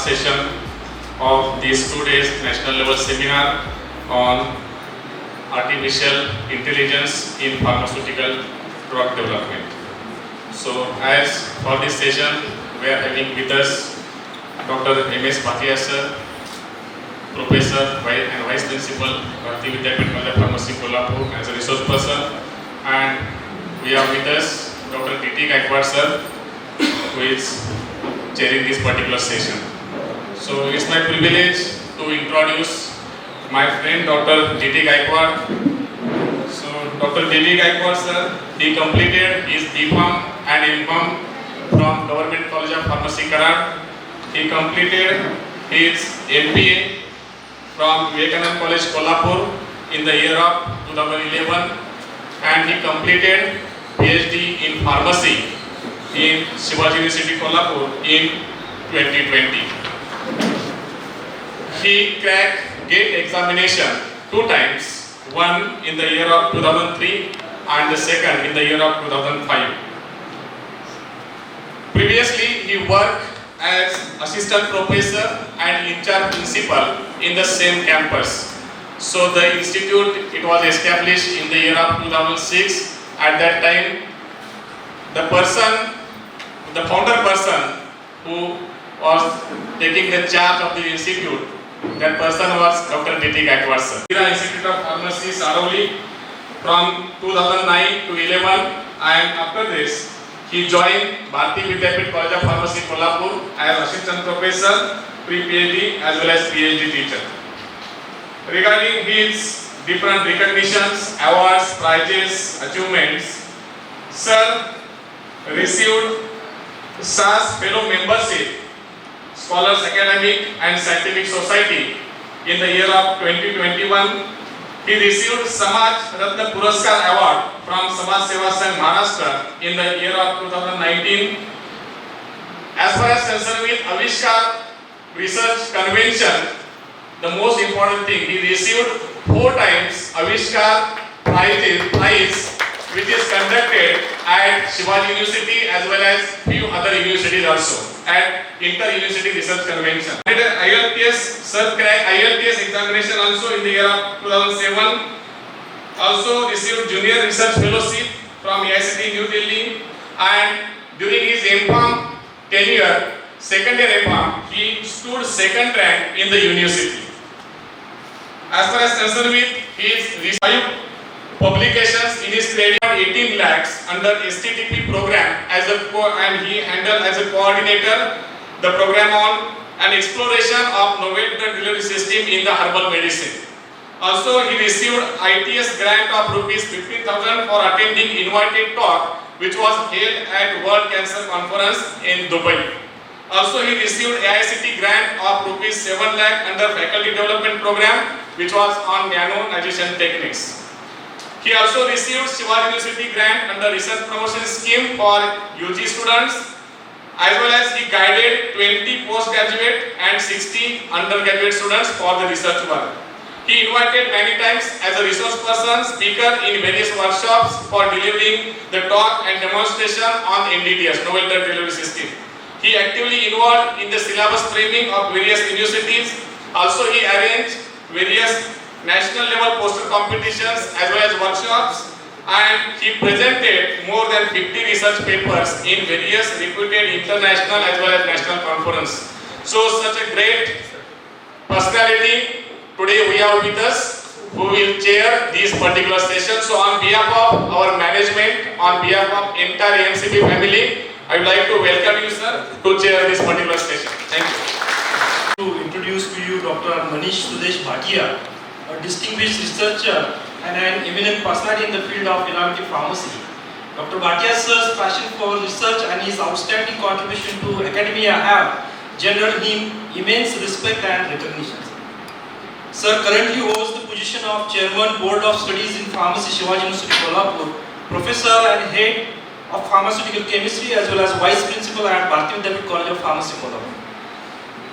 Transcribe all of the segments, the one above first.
session of this 2 days national level seminar on artificial intelligence in pharmaceutical drug development. So as for this session, we are having with us Dr. M.S. Bhatia sir, Professor and Vice Principal, Bharati Vidyapeeth College of Pharmacy, Kolhapur, as a resource person, and we are with us Dr. D.T. Gaikwad sir, who is chairing this particular session. So it's my privilege to introduce my friend Dr. D.T. Gaikwad. So Dr. D.T. Gaikwad sir, he completed his B.Pharm and M.Pharm from Government College of Pharmacy, Karad. He completed his MPA from Vivekananda College, Kolhapur in the year of 2011, and he completed PhD in Pharmacy in Shivaji University, Kolhapur in 2020. He cracked GATE examination 2 times, one in the year of 2003 and the second in the year of 2005. Previously, he worked as assistant professor and in-charge principal in the same campus. So the institute, it was established in the year of 2006. At that time, the founder person who was taking the charge of the institute, that person was Dr. D.T. Gaikwad sir. Institute of Pharmacy, Saravli from 2009 to 11, and after this, he joined Bharati Vidyapeeth College of Pharmacy, Kolhapur as assistant professor, pre-PhD as well as PhD teacher. Regarding his different recognitions, awards, prizes, achievements, sir received SAS Fellow Membership, Scholars Academic and Scientific Society in the year of 2021. He received Samaj Ratna Puraskar Award from Samaj Seva Sangh Maharashtra in the year of 2019. As far as concerned with Avishkar Research Convention, the most important thing, he received 4 times Avishkar prize, which is conducted at Shivaji University as well as few other universities also at Inter-University Research Convention. IELTS, sir cracked IELTS examination also in the year of 2007. Also received Junior Research Fellowship from IICT New Delhi, and during his M.Pharm tenure, second year M.Pharm, he stood second rank in the university. As far as concerned with his 5 publications in his credit, 18 lakhs under STTP program and he handled as a coordinator the program on an exploration of novel drug delivery system in the herbal medicine. Also, he received ITS grant of rupees 15,000 for attending invited talk which was held at World Cancer Conference in Dubai. Also, he received AICT grant of rupees 7 lakh under faculty development program which was on nano-nization techniques. He also received Shivaji University grant under research promotion scheme for UG students, as well as he guided 20 postgraduate and 60 undergraduate students for the research work. He invited many times as a resource person, speaker in various workshops for delivering the talk and demonstration on NDDS, Novel Drug Delivery System. He actively involved in the syllabus framing of various universities. Also, he arranged various national level poster competitions as well as workshops, and he presented more than 50 research papers in various reputed international as well as national conferences. So such a great personality today we have with us who will chair this particular session. So on behalf of our management, on behalf of entire AMCP family, I would like to welcome you sir to chair this particular session. Thank you. To introduce to you Dr. Manish Sudesh Bhatia, a distinguished researcher and an eminent personality in the field of innovative pharmacy. Dr. Bhatia's passion for research and his outstanding contribution to academia have gendered him immense respect and recognition. Sir currently holds the position of Chairman Board of Studies in Pharmacy, Shivaji University, Kolhapur, Professor and Head of Pharmaceutical Chemistry as well as Vice Principal at Bharati Vidyapeeth College of Pharmacy, Kolhapur.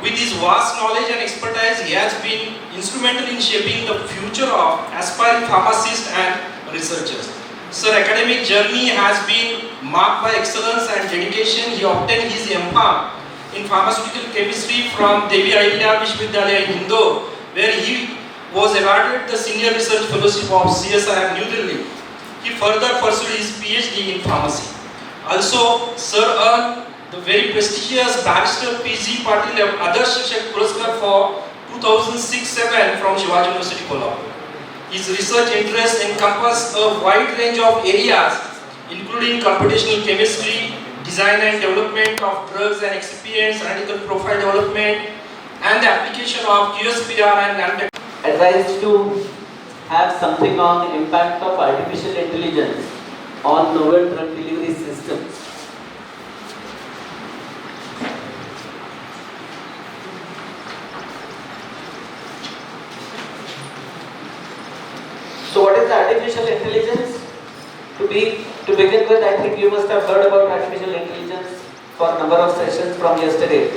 With his vast knowledge and expertise, he has been instrumental in shaping the future of aspiring pharmacists and researchers. Sir, academic journey has been marked by excellence and dedication. He obtained his M.Pharm in pharmaceutical chemistry from Devi Ahilya Vishwavidyalaya in Indore, where he was awarded the Senior Research Fellowship of CSIR New Delhi. He further pursued his PhD in pharmacy. Also, Sir earned the very prestigious Barrister P.G. Patil Adarsh Shikshak Puraskar for 2006-07 from Shivaji University, Kolhapur. His research interests encompass a wide range of areas, including computational chemistry, design and development of drugs and excipients, analytical profile development, and the application of QSPR and nanotech. Advised to have something on impact of artificial intelligence on novel drug delivery systems. So what is artificial intelligence? To begin with, I think you must have heard about artificial intelligence for a number of sessions from yesterday.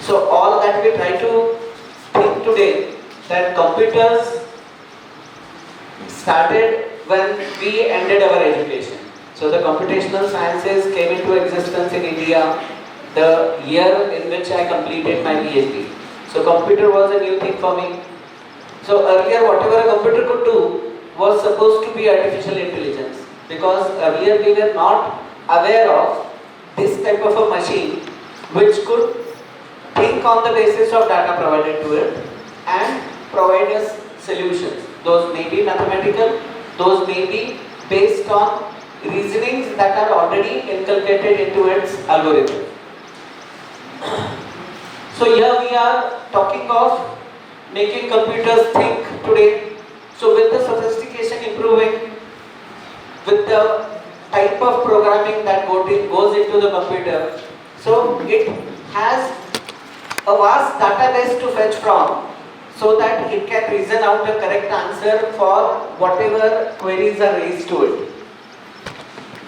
So all that we try to think today, that computers started when we ended our education. So the computational sciences came into existence in India the year in which I completed my PhD. So computer was a new thing for me. So earlier whatever a computer could do was supposed to be artificial intelligence, because earlier we were not aware of this type of a machine which could think on the basis of data provided to it and provide us solutions. Those may be mathematical, those may be based on reasonings that are already inculcated into its algorithm. So here we are talking of making computers think today. So with the sophistication improving, with the type of programming that goes into the computer, so it has a vast database to fetch from, so that it can reason out a correct answer for whatever queries are raised to it.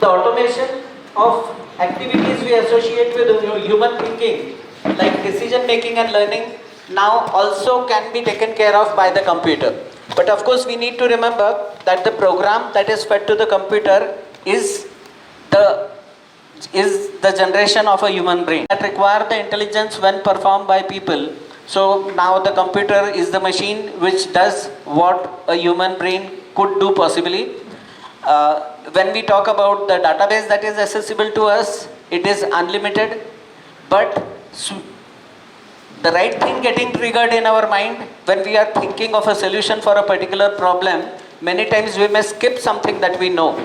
The automation of activities we associate with human thinking, like decision making and learning, now also can be taken care of by the computer. But of course we need to remember that the program that is fed to the computer is the generation of a human brain that require the intelligence when performed by people. So now the computer is the machine which does what a human brain could do possibly. When we talk about the database that is accessible to us, it is unlimited, but the right thing getting triggered in our mind when we are thinking of a solution for a particular problem, many times we may skip something that we know,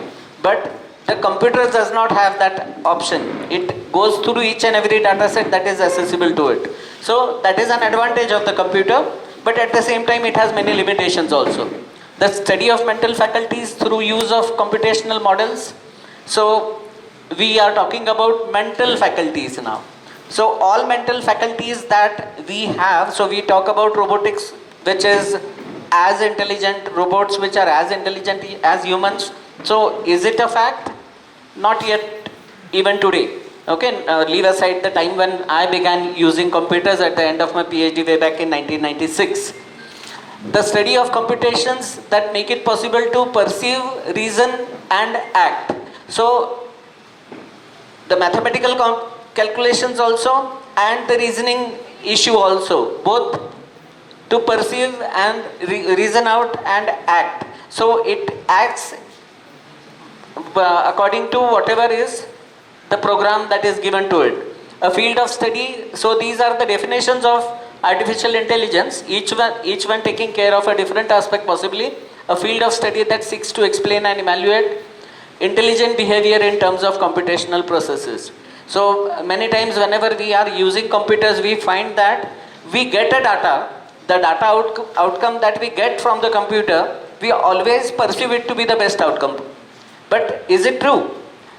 but the computer does not have that option. It goes through each and every data set that is accessible to it. So that is an advantage of the computer, but at the same time it has many limitations also. The study of mental faculties through use of computational models. So we are talking about mental faculties now. So all mental faculties that we have, so we talk about robotics, which is as intelligent, robots which are as intelligent as humans. So is it a fact? Not yet, even today. Okay, leave aside the time when I began using computers at the end of my PhD way back in 1996. The study of computations that make it possible to perceive, reason and act. So the mathematical calculations also and the reasoning issue also, both to perceive and reason out and act. So it acts according to whatever is the program that is given to it. A field of study, so these are the definitions of artificial intelligence, each one taking care of a different aspect possibly. A field of study that seeks to explain and evaluate intelligent behavior in terms of computational processes. So many times whenever we are using computers, we find that we get a data, the data outcome that we get from the computer, we always perceive it to be the best outcome. But is it true?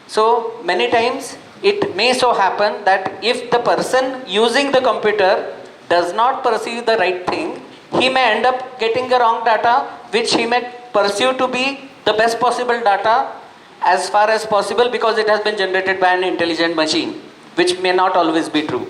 So many times it may so happen that if the person using the computer does not perceive the right thing, he may end up getting the wrong data, which he may perceive to be the best possible data as far as possible, because it has been generated by an intelligent machine, which may not always be true.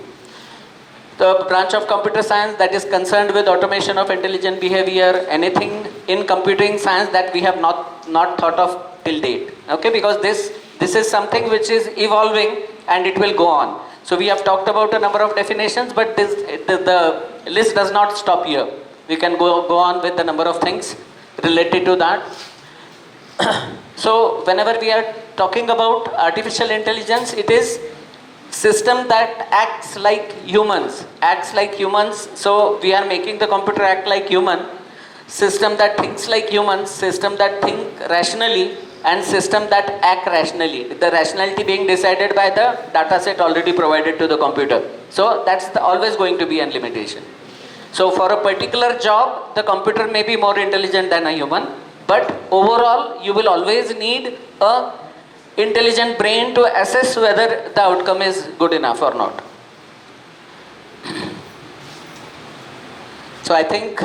The branch of computer science that is concerned with automation of intelligent behavior, anything in computing science that we have not thought of till date. Okay, because this is something which is evolving and it will go on. So we have talked about a number of definitions, but the list does not stop here. We can go on with a number of things related to that. So whenever we are talking about artificial intelligence, it is system that acts like humans. So we are making the computer act like human. System that thinks like humans, system that think rationally, and system that act rationally. The rationality being decided by the data set already provided to the computer. So that's always going to be a limitation. So for a particular job, the computer may be more intelligent than a human, but overall you will always need a intelligent brain to assess whether the outcome is good enough or not. So I think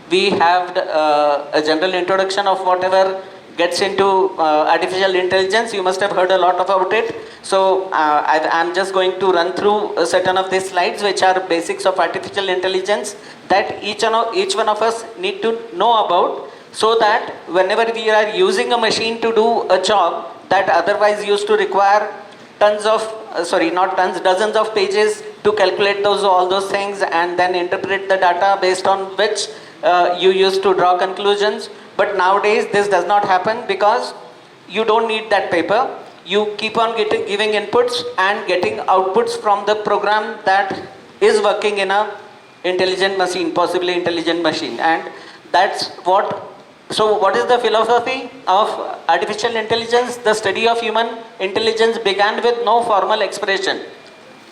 we have a general introduction of whatever gets into artificial intelligence. You must have heard a lot about it. So I'm just going to run through a certain of these slides, which are basics of artificial intelligence that each one of us need to know about, so that whenever we are using a machine to do a job that otherwise used to require dozens of pages to calculate all those things and then interpret the data based on which you used to draw conclusions. But nowadays this does not happen, because you don't need that paper. You keep on giving inputs and getting outputs from the program that is working in a intelligent machine, possibly intelligent machine. And that's what. So what is the philosophy of artificial intelligence? The study of human intelligence began with no formal expression.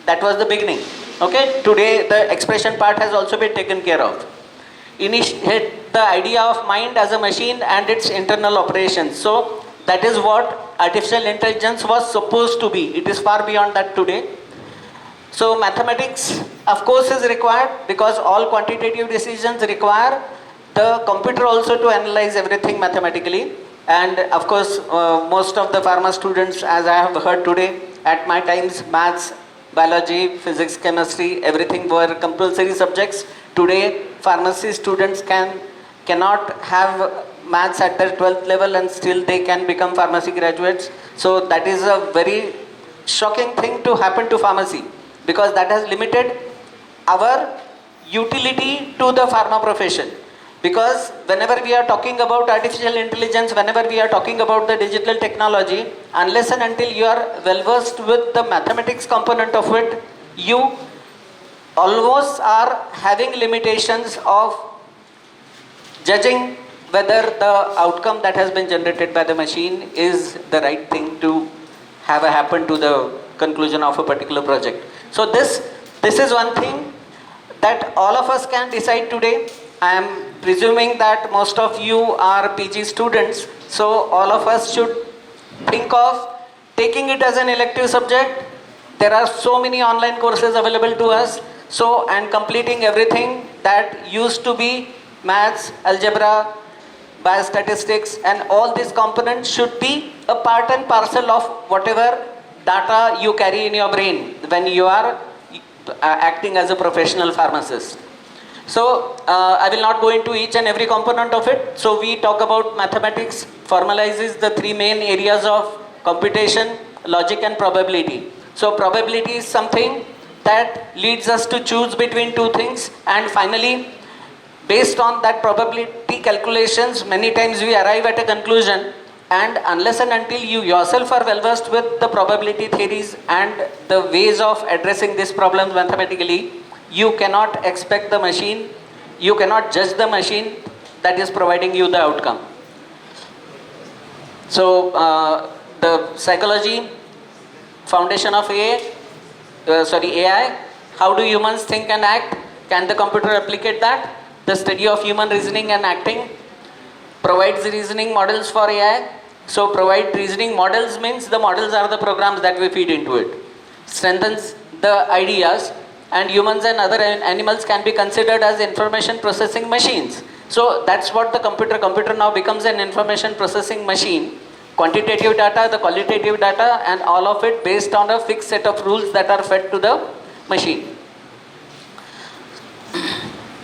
That was the beginning. Okay, today the expression part has also been taken care of. Initiate the idea of mind as a machine and its internal operations. So that is what artificial intelligence was supposed to be. It is far beyond that today. So mathematics, of course, is required, because all quantitative decisions require the computer also to analyze everything mathematically. And of course, most of the pharma students, as I have heard today, at my times, maths, biology, physics, chemistry, everything were compulsory subjects. Today, pharmacy students cannot have maths at their 12th level and still they can become pharmacy graduates. So that is a very shocking thing to happen to pharmacy, because that has limited our utility to the pharma profession. Because whenever we are talking about artificial intelligence, whenever we are talking about the digital technology, unless and until you are well versed with the mathematics component of it, you almost are having limitations of judging whether the outcome that has been generated by the machine is the right thing to have happen to the conclusion of a particular project. So this is one thing that all of us can decide today. I am presuming that most of you are PG students, so all of us should think of taking it as an elective subject. There are so many online courses available to us, so and completing everything that used to be maths, algebra, biostatistics, and all these components should be a part and parcel of whatever data you carry in your brain when you are acting as a professional pharmacist. So I will not go into each and every component of it. So we talk about mathematics formalizes the three main areas of computation, logic, and probability. So probability is something that leads us to choose between two things, and finally, based on that probability calculations, many times we arrive at a conclusion, and unless and until you yourself are well versed with the probability theories and the ways of addressing these problems mathematically, you cannot expect the machine, you cannot judge the machine that is providing you the outcome. So the psychology, foundation of AI, how do humans think and act? Can the computer replicate that? The study of human reasoning and acting provides reasoning models for AI. So provide reasoning models means the models are the programs that we feed into it. Strengthens the ideas, and humans and other animals can be considered as information processing machines. So that's what the computer now becomes an information processing machine. Quantitative data, the qualitative data, and all of it based on a fixed set of rules that are fed to the machine.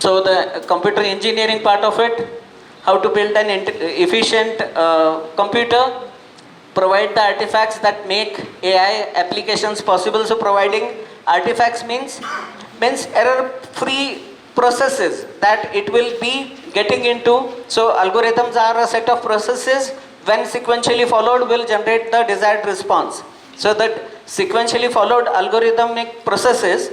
So the computer engineering part of it, how to build an efficient computer, provide the artifacts that make AI applications possible. So providing Artifacts means error-free processes that it will be getting into. So algorithms are a set of processes when sequentially followed will generate the desired response. So that sequentially followed algorithmic processes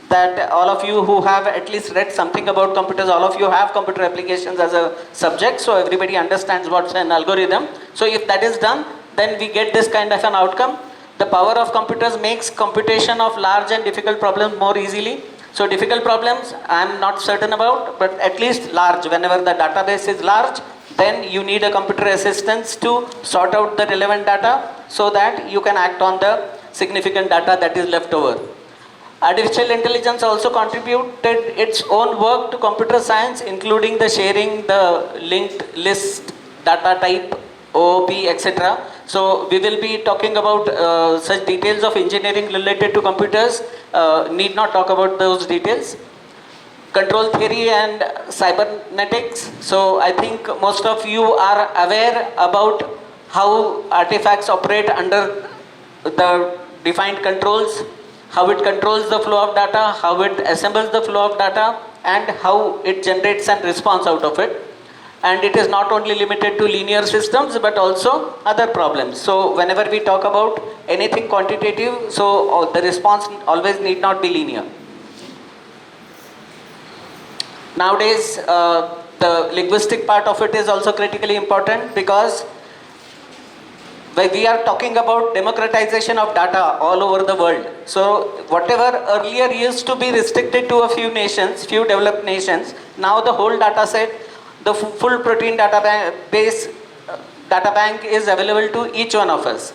that all of you who have at least read something about computers, all of you have computer applications as a subject, so everybody understands what's an algorithm. So if that is done, then we get this kind of an outcome. The power of computers makes computation of large and difficult problems more easily. So difficult problems I am not certain about, but at least large, whenever the database is large, then you need a computer assistance to sort out the relevant data so that you can act on the significant data that is left over. Artificial intelligence also contributed its own work to computer science, including the sharing the linked list data type, OOP, etc. So we will be talking about such details of engineering related to computers. Need not talk about those details. Control theory and cybernetics. So I think most of you are aware about how artifacts operate under the defined controls, how it controls the flow of data, how it assembles the flow of data, and how it generates a response out of it. And it is not only limited to linear systems but also other problems. So whenever we talk about anything quantitative, so the response always need not be linear. Nowadays, the linguistic part of it is also critically important, because when we are talking about democratization of data all over the world. So whatever earlier used to be restricted to a few nations, few developed nations, now the whole data set, the full protein database data bank is available to each one of us.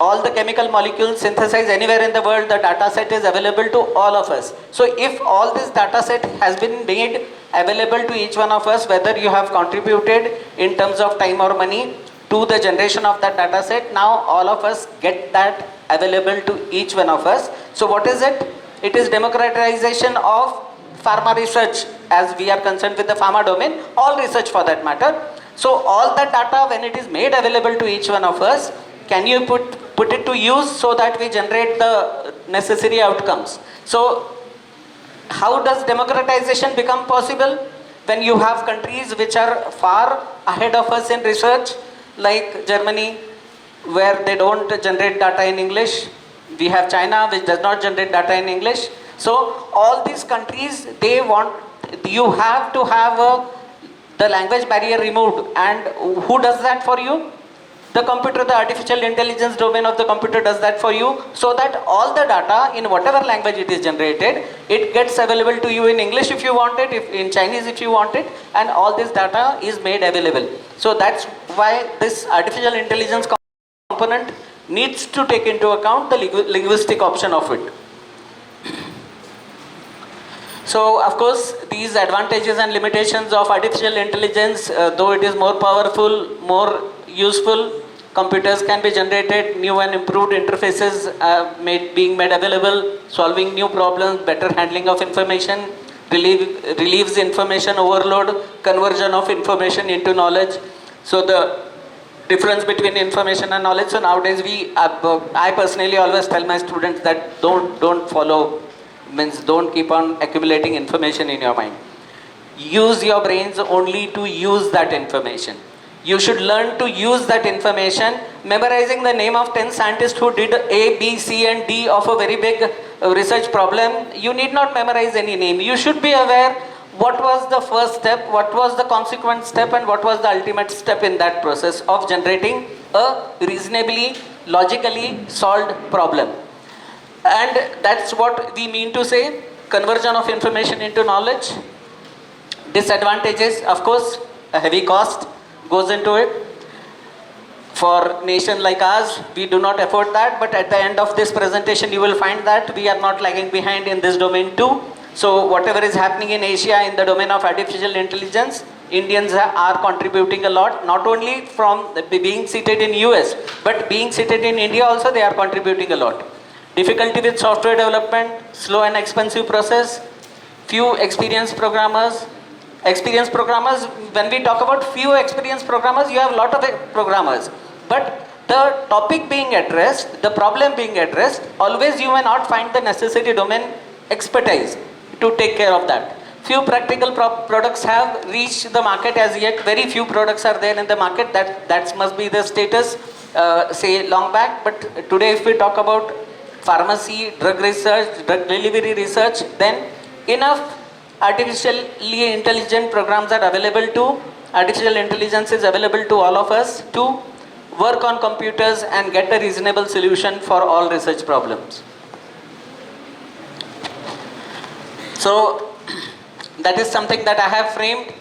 All the chemical molecules synthesized anywhere in the world, the data set is available to all of us. So if all this data set has been made available to each one of us, whether you have contributed in terms of time or money to the generation of that data set, now all of us get that available to each one of us. So what is it? It is democratization of pharma research, as we are concerned with the pharma domain, all research for that matter. So all that data, when it is made available to each one of us, can you put it to use so that we generate the necessary outcomes? So how does democratization become possible? When you have countries which are far ahead of us in research, like Germany, where they don't generate data in English. We have China, which does not generate data in English. So all these countries, they want, you have to have the language barrier removed. And who does that for you? The computer, the artificial intelligence domain of the computer does that for you, so that all the data in whatever language it is generated, it gets available to you in English if you want it, if in Chinese if you want it, and all this data is made available. So that's why this artificial intelligence component needs to take into account the linguistic option of it. So of course these advantages and limitations of artificial intelligence, though it is more powerful, more useful, computers can be generated, new and improved interfaces being made available, solving new problems, better handling of information, relieves information overload, conversion of information into knowledge. So the difference between information and knowledge. So nowadays I personally always tell my students that don't keep on accumulating information in your mind. Use your brains only to use that information. You should learn to use that information. Memorizing the name of 10 scientists who did A, B, C and D of a very big research problem, you need not memorize any name. You should be aware what was the first step, what was the consequent step, and what was the ultimate step in that process of generating a reasonably, logically solved problem. And that's what we mean to say, conversion of information into knowledge. Disadvantages, of course, a heavy cost goes into it. For nation like ours, we do not afford that, but at the end of this presentation you will find that we are not lagging behind in this domain too. So whatever is happening in Asia in the domain of artificial intelligence, Indians are contributing a lot, not only from being seated in US, but being seated in India also they are contributing a lot. Difficulty with software development, slow and expensive process, few experienced programmers. When we talk about few experienced programmers, you have a lot of programmers. But the topic being addressed, the problem being addressed, always you may not find the necessary domain expertise to take care of that. Few practical products have reached the market as yet. Very few products are there in the market. That must be the status, say long back. But today, if we talk about pharmacy, drug research, drug delivery research, then enough artificially intelligent programs are available to. Artificial intelligence is available to all of us to work on computers and get a reasonable solution for all research problems. So that is something that I have framed.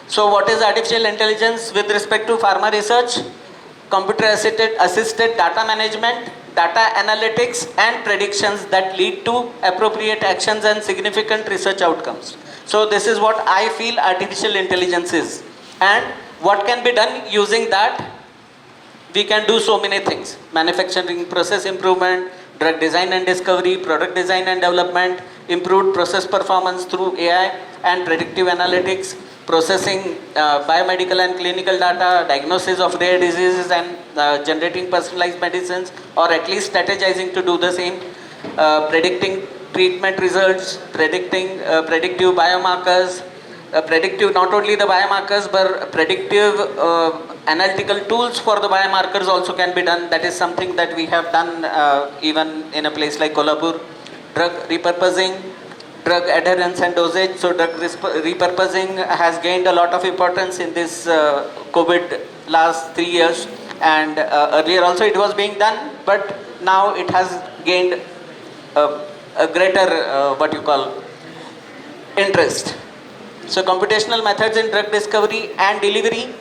So what is artificial intelligence with respect to pharma research? Computer assisted data management, data analytics and predictions that lead to appropriate actions and significant research outcomes. So this is what I feel artificial intelligence is. And what can be done using that? We can do so many things. Manufacturing process improvement, drug design and discovery, product design and development, improved process performance through AI and predictive analytics, processing biomedical and clinical data, diagnosis of rare diseases and generating personalized medicines, or at least strategizing to do the same, predicting treatment results, predicting predictive biomarkers, predictive not only the biomarkers but predictive analytical tools for the biomarkers also can be done. That is something that we have done even in a place like Kolhapur. Drug repurposing, drug adherence and dosage. So drug repurposing has gained a lot of importance in this COVID last 3 years, and earlier also it was being done, but now it has gained a greater interest. So computational methods in drug discovery and delivery.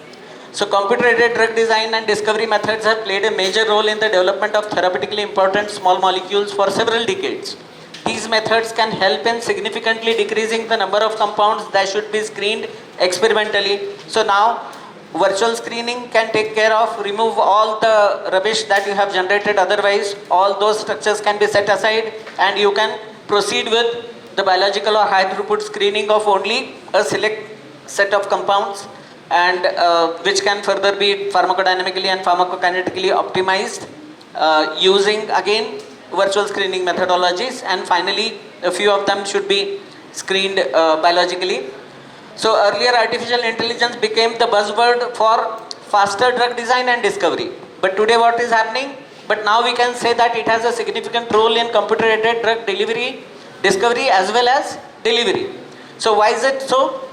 So computer-aided drug design and discovery methods have played a major role in the development of therapeutically important small molecules for several decades. These methods can help in significantly decreasing the number of compounds that should be screened experimentally. So now virtual screening can take care of, remove all the rubbish that you have generated otherwise. All those structures can be set aside and you can proceed with the biological or high throughput screening of only a select set of compounds, and which can further be pharmacodynamically and pharmacokinetically optimized using again virtual screening methodologies, and finally a few of them should be screened biologically. So earlier artificial intelligence became the buzzword for faster drug design and discovery, but today what is happening? But now we can say that it has a significant role in computer-aided drug delivery, discovery as well as delivery. So why is it so?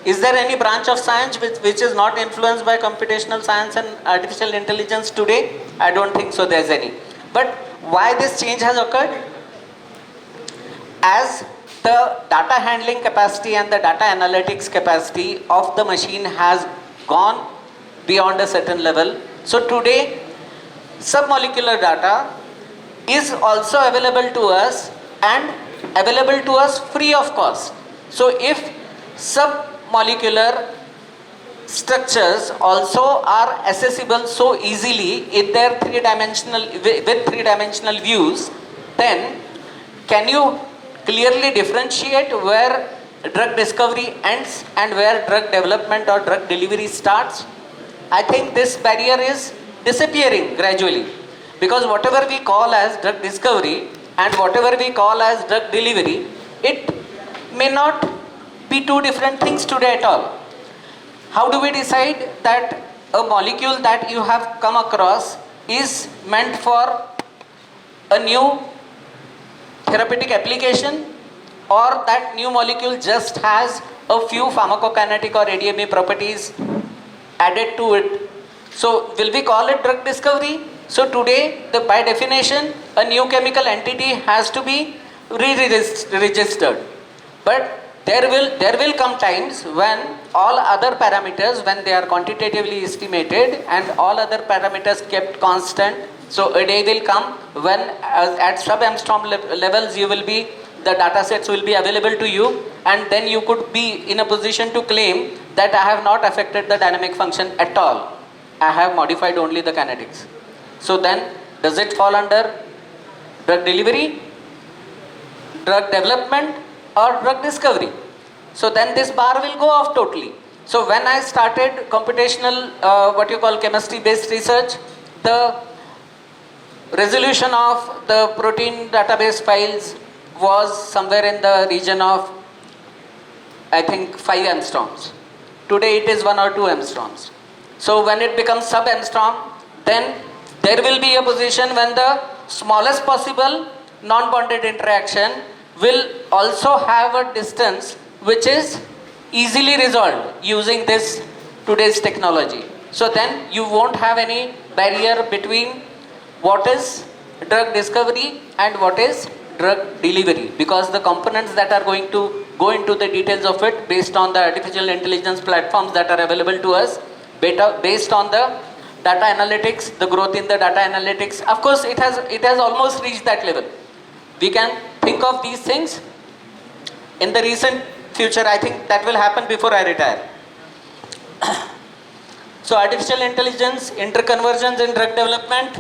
Is there any branch of science which is not influenced by computational science and artificial intelligence today? I don't think so there's any. But why this change has occurred? As the data handling capacity and the data analytics capacity of the machine has gone beyond a certain level. So today, submolecular data is also available to us and available to us free of cost. So if submolecular structures also are accessible so easily in their with three-dimensional views, then can you clearly differentiate where drug discovery ends and where drug development or drug delivery starts? I think this barrier is disappearing gradually, because whatever we call as drug discovery and whatever we call as drug delivery, it may not be two different things today at all. How do we decide that a molecule that you have come across is meant for a new therapeutic application, or that new molecule just has a few pharmacokinetic or ADME properties added to it? So will we call it drug discovery? So today, by definition, a new chemical entity has to be re-registered. But there will come times when all other parameters, when they are quantitatively estimated and all other parameters kept constant. So a day will come when at sub-Angstrom levels the data sets will be available to you, and then you could be in a position to claim that I have not affected the dynamic function at all. I have modified only the kinetics. So then, does it fall under drug delivery, drug development, or drug discovery? So then this bar will go off totally. So when I started computational, chemistry-based research, the resolution of the protein database files was somewhere in the region of, I think, 5 angstroms. Today it is 1 or 2 angstroms. So when it becomes sub-angstrom, then there will be a position when the smallest possible non-bonded interaction will also have a distance which is easily resolved using this today's technology. So then you won't have any barrier between what is drug discovery and what is drug delivery, because the components that are going to go into the details of it based on the artificial intelligence platforms that are available to us, based on the data analytics, the growth in the data analytics. Of course, it has almost reached that level. We can think of these things in the recent future. I think that will happen before I retire. So artificial intelligence, interconversions in drug development,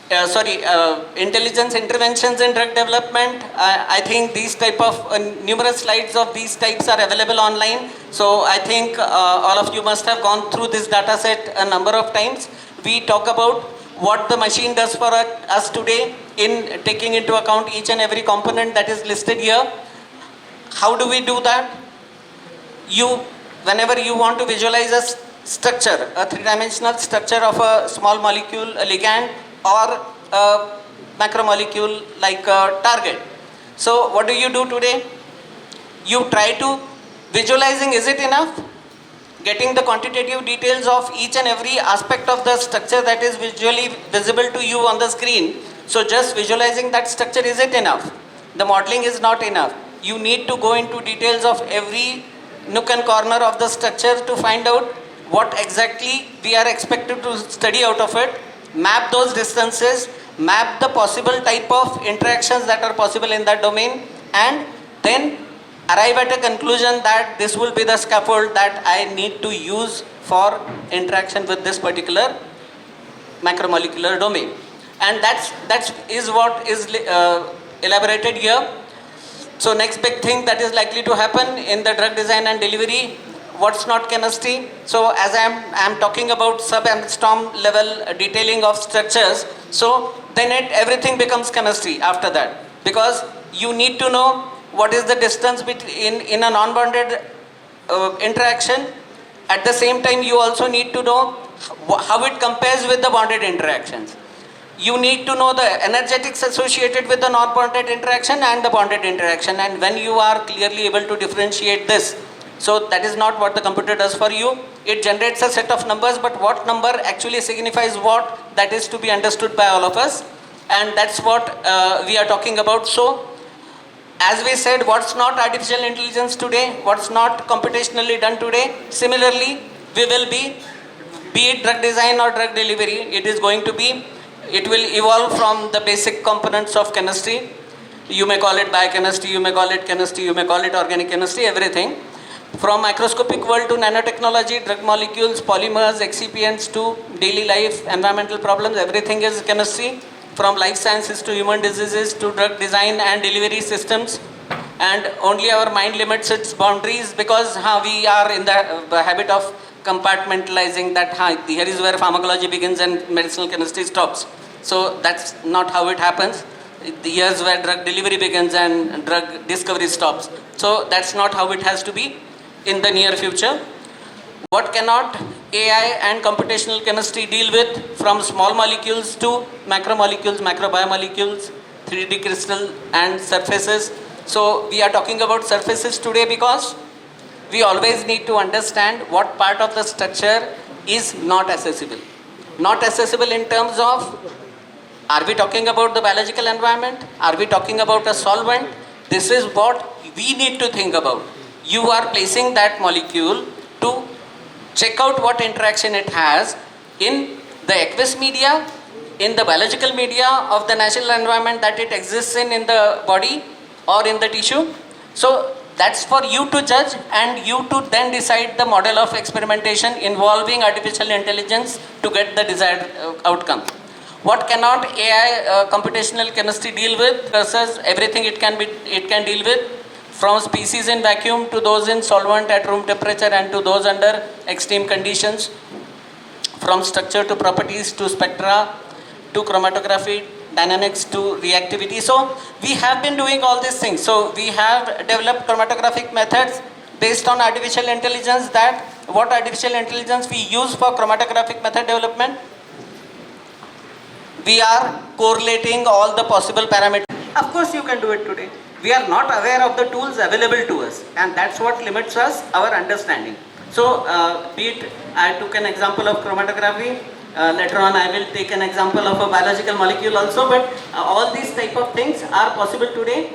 intelligence interventions in drug development. I think these type of numerous slides of these types are available online. So I think all of you must have gone through this data set a number of times. We talk about what the machine does for us today in taking into account each and every component that is listed here. How do we do that? Whenever you want to visualize a structure, a three-dimensional structure of a small molecule, a ligand, or a macromolecule like a target. So what do you do today? You try to visualizing, is it enough? Getting the quantitative details of each and every aspect of the structure that is visually visible to you on the screen. So just visualizing that structure, is it enough? The modeling is not enough. You need to go into details of every nook and corner of the structure to find out what exactly we are expected to study out of it, map those distances, map the possible type of interactions that are possible in that domain, and then arrive at a conclusion that this will be the scaffold that I need to use for interaction with this particular macromolecular domain. And that is what is elaborated here. So next big thing that is likely to happen in the drug design and delivery, what's not chemistry? So as I am talking about sub-angstrom level detailing of structures, so then everything becomes chemistry after that, because you need to know what is the distance between in a non-bonded interaction. At the same time, you also need to know how it compares with the bonded interactions. You need to know the energetics associated with the non-bonded interaction and the bonded interaction, and when you are clearly able to differentiate this, so that is not what the computer does for you. It generates a set of numbers, but what number actually signifies what, that is to be understood by all of us, and that's what we are talking about. So as we said, what's not artificial intelligence today, what's not computationally done today, similarly we will be it drug design or drug delivery, it will evolve from the basic components of chemistry. You may call it biochemistry, you may call it chemistry, you may call it organic chemistry, everything. From microscopic world to nanotechnology, drug molecules, polymers, excipients to daily life, environmental problems, everything is chemistry. From life sciences to human diseases to drug design and delivery systems. And only our mind limits its boundaries, because we are in the habit of compartmentalizing that here is where pharmacology begins and medicinal chemistry stops. So that's not how it happens. Here's where drug delivery begins and drug discovery stops. So that's not how it has to be in the near future. What cannot AI and computational chemistry deal with, from small molecules to macromolecules, macrobiomolecules, 3D crystal and surfaces. So we are talking about surfaces today because we always need to understand what part of the structure is not accessible. Not accessible in terms of, are we talking about the biological environment? Are we talking about a solvent? This is what we need to think about. You are placing that molecule to check out what interaction it has in the aqueous media, in the biological media of the natural environment that it exists in the body or in the tissue. So that's for you to judge and you to then decide the model of experimentation involving artificial intelligence to get the desired outcome. What cannot AI computational chemistry deal with versus everything it can deal with, from species in vacuum to those in solvent at room temperature and to those under extreme conditions, from structure to properties to spectra, to chromatography, dynamics to reactivity. So we have been doing all these things. So we have developed chromatographic methods based on artificial intelligence. That what artificial intelligence we use for chromatographic method development? We are correlating all the possible parameters. Of course you can do it today. We are not aware of the tools available to us, and that's what limits us, our understanding. So be it, I took an example of chromatography. Later on I will take an example of a biological molecule also, but all these type of things are possible today.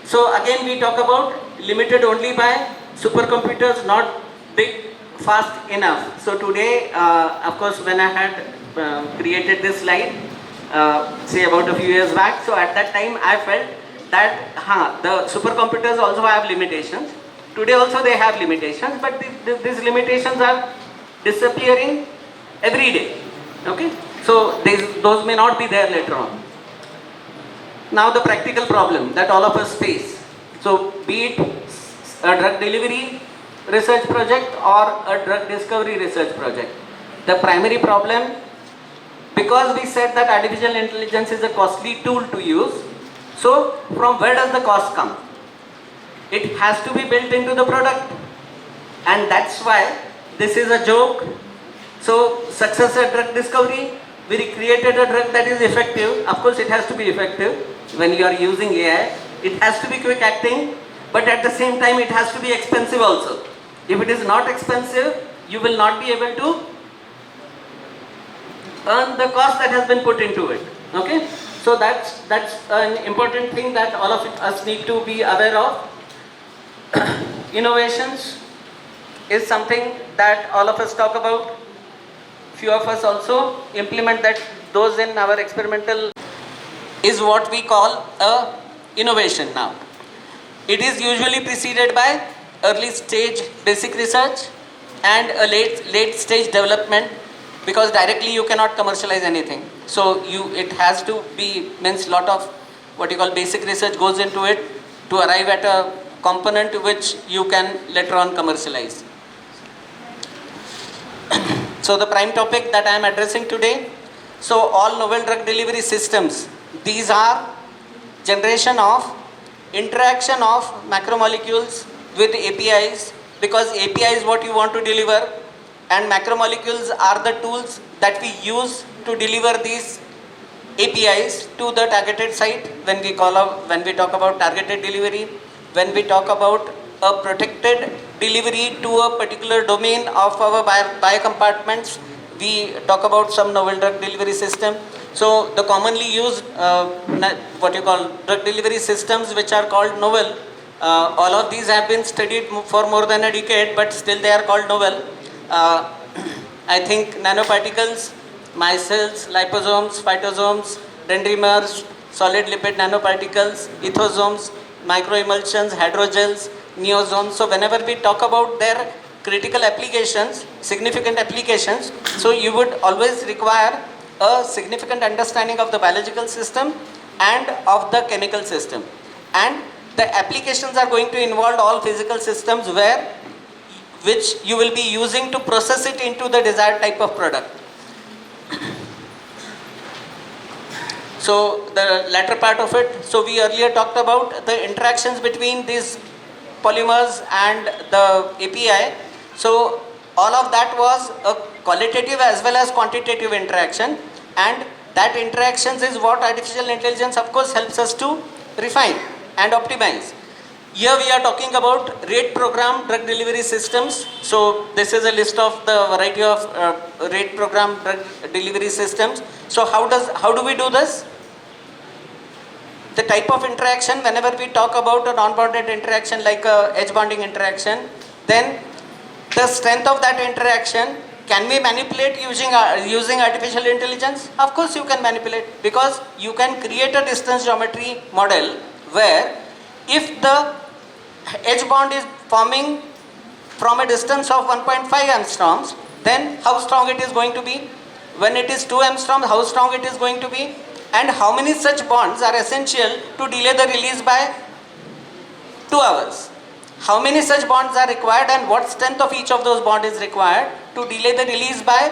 So again we talk about limited only by supercomputers, not big, fast enough. So today, of course, when I had created this slide, say about a few years back, so at that time I felt that the supercomputers also have limitations. Today also they have limitations, but these limitations are disappearing every day. Okay, so those may not be there later on. Now the practical problem that all of us face. So be it a drug delivery research project or a drug discovery research project, the primary problem, because we said that artificial intelligence is a costly tool to use, so from where does the cost come? It has to be built into the product, and that's why this is a joke. So success at drug discovery, we created a drug that is effective. Of course it has to be effective when you are using AI. It has to be quick acting, but at the same time it has to be expensive also. If it is not expensive, you will not be able to earn the cost that has been put into it. Okay, so that's an important thing that all of us need to be aware of. Innovations is something that all of us talk about. Few of us also implement that. Those in our experimental is what we call a innovation now. It is usually preceded by early stage basic research and a late stage development, because directly you cannot commercialize anything. So it has to be, means lot of what you call basic research goes into it to arrive at a component which you can later on commercialize. So the prime topic that I am addressing today, so all novel drug delivery systems, these are generation of interaction of macromolecules with APIs, because API is what you want to deliver and macromolecules are the tools that we use to deliver these APIs to the targeted site. When we talk about targeted delivery, when we talk about a protected delivery to a particular domain of our biocompartments, we talk about some novel drug delivery system. So the commonly used what you call drug delivery systems which are called novel, all of these have been studied for more than a decade, but still they are called novel. I think nanoparticles, micelles, liposomes, phytosomes, dendrimers, solid lipid nanoparticles, ethosomes, microemulsions, hydrogels, neosomes. So whenever we talk about their critical applications, significant applications, so you would always require a significant understanding of the biological system and of the chemical system. And the applications are going to involve all physical systems which you will be using to process it into the desired type of product. So the latter part of it, so we earlier talked about the interactions between these polymers and the API. So all of that was a qualitative as well as quantitative interaction, and that interactions is what artificial intelligence of course helps us to refine and optimize. Here we are talking about rate programmed drug delivery systems. So this is a list of the variety of rate programmed drug delivery systems. So how do we do this? The type of interaction, whenever we talk about a non-bonded interaction like a edge bonding interaction, then the strength of that interaction, can we manipulate using artificial intelligence? Of course you can manipulate, because you can create a distance geometry model where if the edge bond is forming from a distance of 1.5 angstroms, then how strong it is going to be? When it is 2 angstroms, how strong it is going to be? And how many such bonds are essential to delay the release by 2 hours? How many such bonds are required, and what strength of each of those bonds is required to delay the release by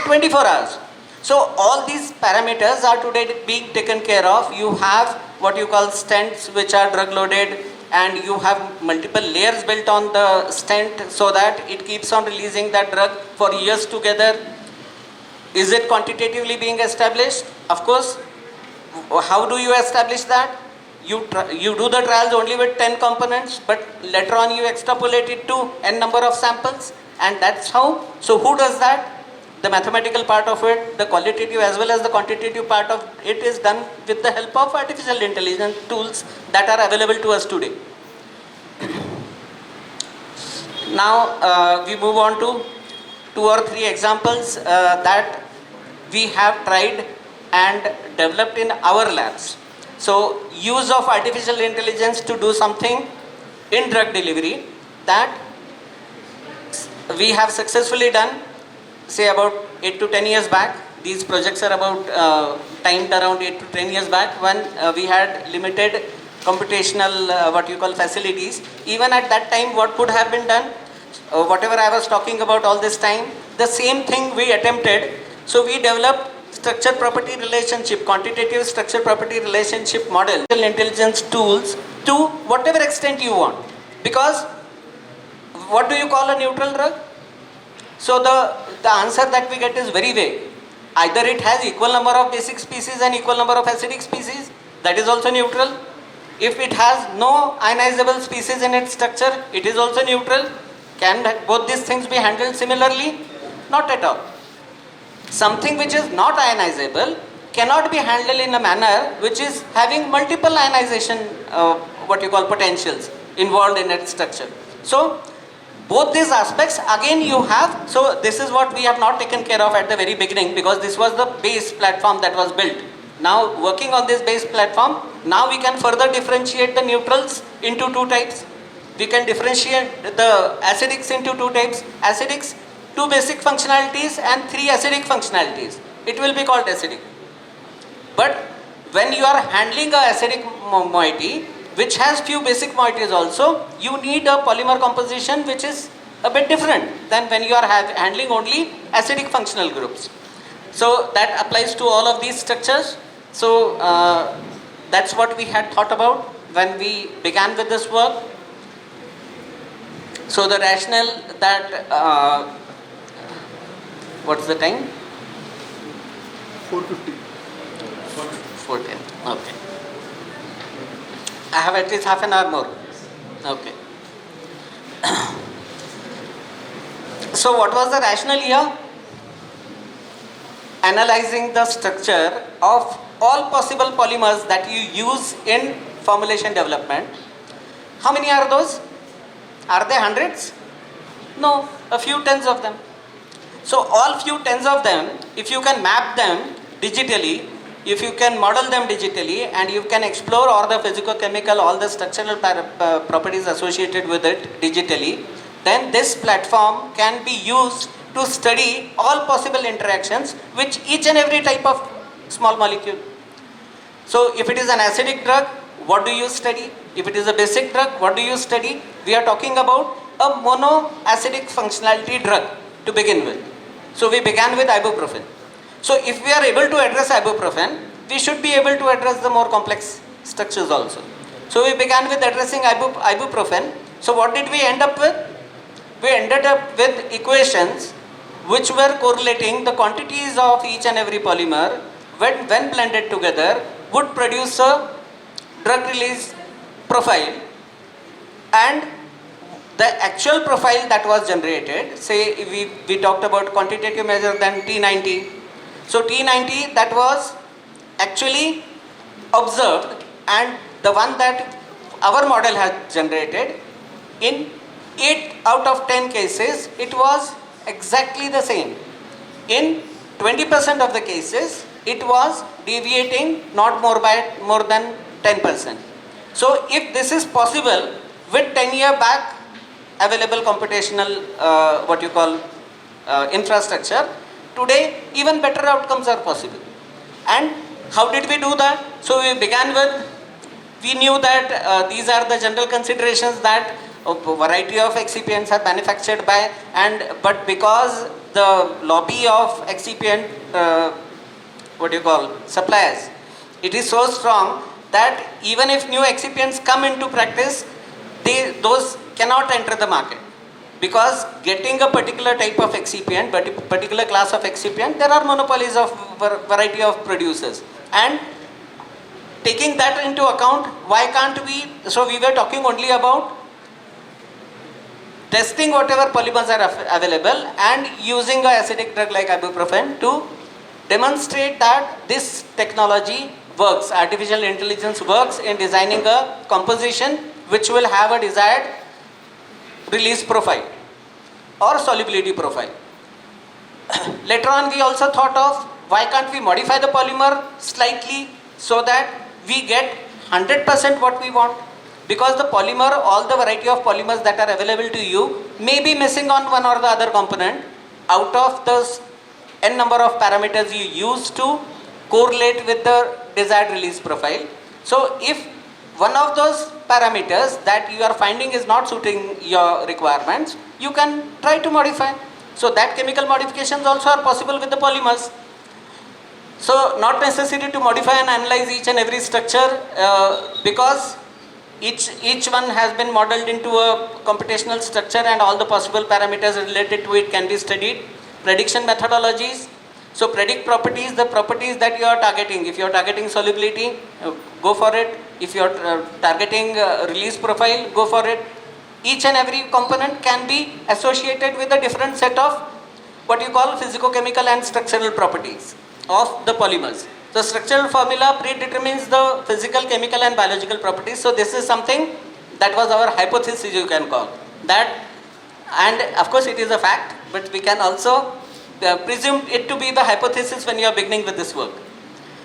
24 hours? So all these parameters are today being taken care of. You have what you call stents which are drug loaded, and you have multiple layers built on the stent so that it keeps on releasing that drug for years together. Is it quantitatively being established? Of course. How do you establish that? You do the trials only with 10 components, but later on you extrapolate it to n number of samples, and that's how. So who does that? The mathematical part of it, the qualitative as well as the quantitative part of it is done with the help of artificial intelligence tools that are available to us today. Now we move on to 2 or 3 examples that we have tried and developed in our labs. So use of artificial intelligence to do something in drug delivery that we have successfully done, say about 8 to 10 years back. These projects are about timed around 8 to 10 years back when we had limited computational what you call facilities. Even at that time, what could have been done, whatever I was talking about all this time, the same thing we attempted. So we developed structure property relationship, quantitative structure property relationship model, intelligence tools to whatever extent you want. Because what do you call a neutral drug? So the answer that we get is very vague. Either it has equal number of basic species and equal number of acidic species, that is also neutral. If it has no ionizable species in its structure, it is also neutral. Can both these things be handled similarly? Not at all. Something which is not ionizable cannot be handled in a manner which is having multiple ionization what you call potentials involved in its structure. So both these aspects again you have. So this is what we have not taken care of at the very beginning, because this was the base platform that was built. Now working on this base platform, now we can further differentiate the neutrals into 2 types. We can differentiate the acidics into 2 types. Acidics, 2 basic functionalities and 3 acidic functionalities. It will be called acidic. But when you are handling a acidic moiety which has few basic moieties also, you need a polymer composition which is a bit different than when you are handling only acidic functional groups. So that applies to all of these structures. So that's what we had thought about when we began with this work. So the rationale that what's the time? 4:50. 4:10. Okay. I have at least half an hour more. Okay. So what was the rationale here? Analyzing the structure of all possible polymers that you use in formulation development. How many are those? Are they hundreds? No, a few tens of them. So all few tens of them, if you can map them digitally, if you can model them digitally, and you can explore all the physicochemical, all the structural properties associated with it digitally, then this platform can be used to study all possible interactions with each and every type of small molecule. So if it is an acidic drug, what do you study? If it is a basic drug, what do you study? We are talking about a monoacidic functionality drug to begin with. So we began with ibuprofen. So if we are able to address ibuprofen, we should be able to address the more complex structures also. So we began with addressing ibuprofen. So what did we end up with? We ended up with equations which were correlating the quantities of each and every polymer when blended together would produce a drug release profile, and the actual profile that was generated, say we talked about quantitative measure than T90. So T90 that was actually observed, and the one that our model has generated, in 8 out of 10 cases it was exactly the same. In 20% of the cases it was deviating not more than 10%. So if this is possible with 10-year back available computational what you call infrastructure, today even better outcomes are possible. And how did we do that? So we began with, we knew that these are the general considerations that a variety of excipients are manufactured by, but because the lobby of excipient what you call suppliers. It is so strong that even if new excipients come into practice, those cannot enter the market. Because getting a particular type of excipient, but a particular class of excipient, there are monopolies of variety of producers. And taking that into account, why can't we, so we were talking only about testing whatever polymers are available and using a acidic drug like ibuprofen to demonstrate that this technology works, artificial intelligence works in designing a composition which will have a desired release profile or solubility profile. Later on we also thought of why can't we modify the polymer slightly so that we get 100% what we want, because the polymer, all the variety of polymers that are available to you may be missing on one or the other component out of those n number of parameters you use to correlate with the desired release profile. So if one of those parameters that you are finding is not suiting your requirements, you can try to modify. So that chemical modifications also are possible with the polymers. So not necessary to modify and analyze each and every structure because each one has been modeled into a computational structure and all the possible parameters related to it can be studied. Prediction methodologies. So predict properties, the properties that you are targeting. If you are targeting solubility, go for it. If you are targeting release profile, go for it. Each and every component can be associated with a different set of what you call physicochemical and structural properties of the polymers. So structural formula predetermines the physical, chemical and biological properties. So this is something that was our hypothesis, you can call that, and of course it is a fact, but we can also presume it to be the hypothesis when you are beginning with this work.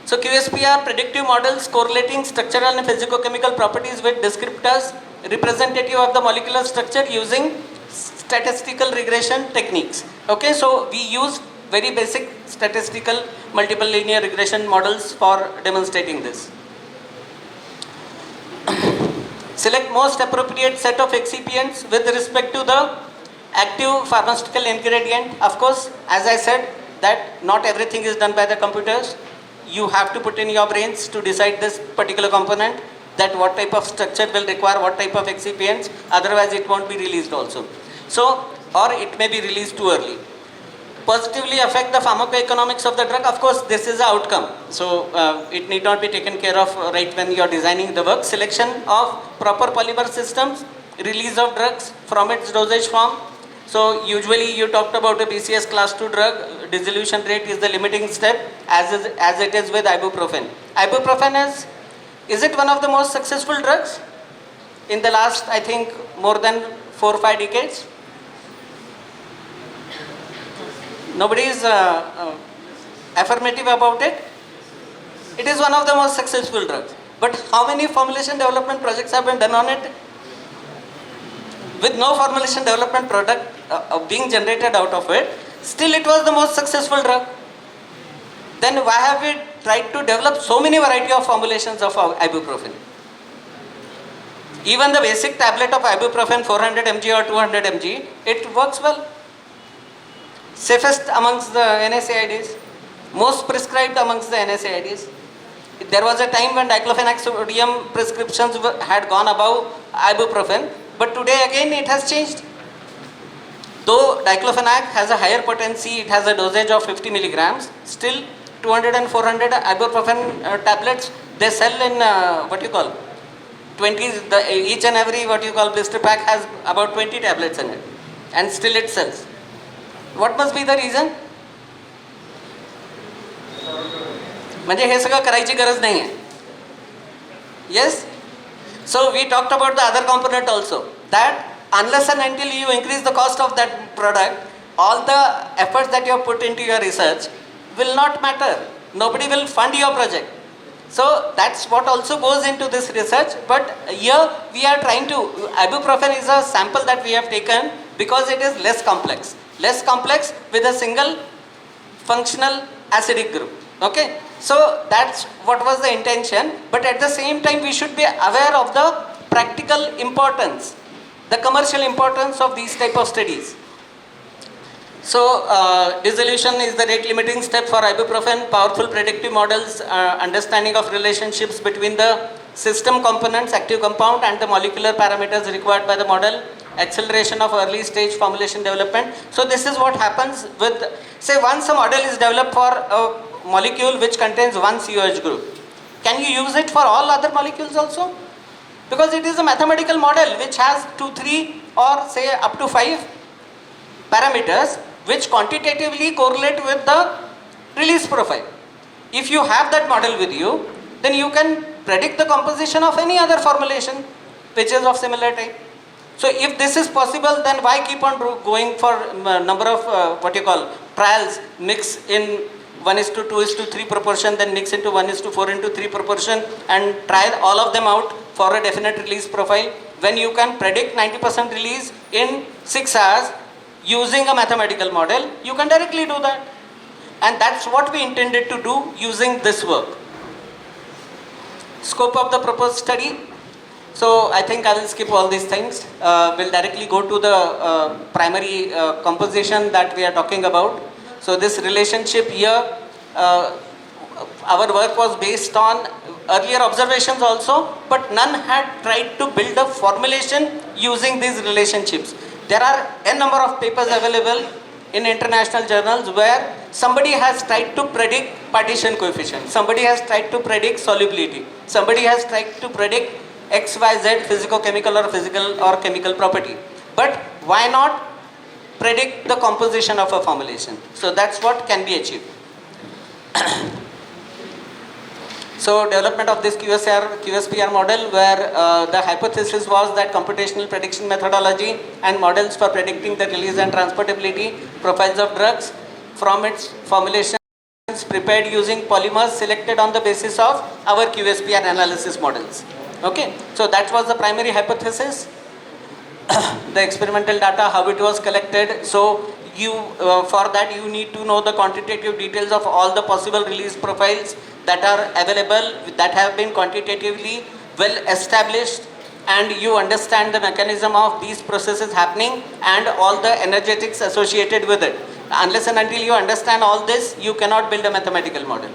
So QSP are predictive models correlating structural and physicochemical properties with descriptors representative of the molecular structure using statistical regression techniques. Okay, so we use very basic statistical multiple linear regression models for demonstrating this. Select most appropriate set of excipients with respect to the active pharmaceutical ingredient. Of course, as I said, that not everything is done by the computers. You have to put in your brains to decide this particular component, that what type of structure will require what type of excipients, otherwise it won't be released also. So, or it may be released too early. Positively affect the pharmacoeconomics of the drug. Of course, this is the outcome. So, it need not be taken care of right when you are designing the work. Selection of proper polymer systems, release of drugs from its dosage form. So, usually you talked about a BCS class 2 drug, dissolution rate is the limiting step as it is with ibuprofen. Ibuprofen is it one of the most successful drugs in the last, I think, more than 4 or 5 decades? Nobody is affirmative about it. It is one of the most successful drugs. But how many formulation development projects have been done on it? With no formulation development product being generated out of it, still it was the most successful drug. Then why have we tried to develop so many variety of formulations of ibuprofen? Even the basic tablet of ibuprofen 400 mg or 200 mg, it works well. Safest amongst the NSAIDs, most prescribed amongst the NSAIDs. There was a time when diclofenac sodium prescriptions had gone above ibuprofen, but today again it has changed. Though diclofenac has a higher potency, it has a dosage of 50 milligrams, still 200 and 400 ibuprofen tablets, they sell in what you call 20, each and every what you call blister pack has about 20 tablets in it, and still it sells. What must be the reason? म्हणजे हे सगळं करायची गरज नाही आहे. Yes? So we talked about the other component also, that unless and until you increase the cost of that product, all the efforts that you have put into your research will not matter. Nobody will fund your project. So that's what also goes into this research. But here we are trying to, ibuprofen is a sample that we have taken because it is less complex. Less complex with a single functional acidic group. Okay, so that's what was the intention, but at the same time we should be aware of the practical importance, the commercial importance of these type of studies. So, dissolution is the rate limiting step for ibuprofen. Powerful predictive models, understanding of relationships between the system components, active compound, and the molecular parameters required by the model. Acceleration of early stage formulation development. So, this is what happens with, say, once a model is developed for a molecule which contains one COH group. Can you use it for all other molecules also? Because it is a mathematical model which has 2, 3, or say up to 5 parameters which quantitatively correlate with the release profile. If you have that model with you, then you can predict the composition of any other formulation which is of similar type. So if this is possible, then why keep on going for number of trials, mix in 1:2:3 proportion, then mix into 1:4:3 proportion, and try all of them out for a definite release profile, when you can predict 90% release in 6 hours using a mathematical model. You can directly do that, and that's what we intended to do using this work. Scope of the proposed study. So I think I will skip all these things. We'll directly go to the primary composition that we are talking about. So this relationship here, our work was based on earlier observations also, but none had tried to build a formulation using these relationships. There are n number of papers available in international journals where somebody has tried to predict partition coefficient, somebody has tried to predict solubility, somebody has tried to predict XYZ physico-chemical or physical or chemical property. But why not predict the composition of a formulation? So that's what can be achieved. So development of this QSPR model, where the hypothesis was that computational prediction methodology and models for predicting the release and transportability profiles of drugs from its formulations prepared using polymers selected on the basis of our QSPR analysis models. Okay, so that was the primary hypothesis. The experimental data, how it was collected. So you for that you need to know the quantitative details of all the possible release profiles that are available, that have been quantitatively well established, and you understand the mechanism of these processes happening and all the energetics associated with it. Unless and until you understand all this, you cannot build a mathematical model.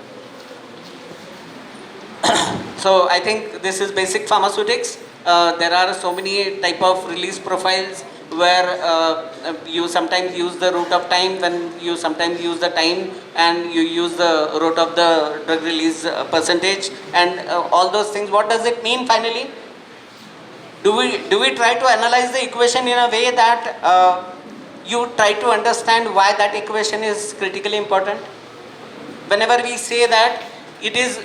So I think this is basic pharmaceutics. There are so many type of release profiles where you sometimes use the root of time, when you sometimes use the time, and you use the root of the drug release percentage, and all those things. What does it mean finally? Do we try to analyze the equation in a way that you try to understand why that equation is critically important? Whenever we say that it is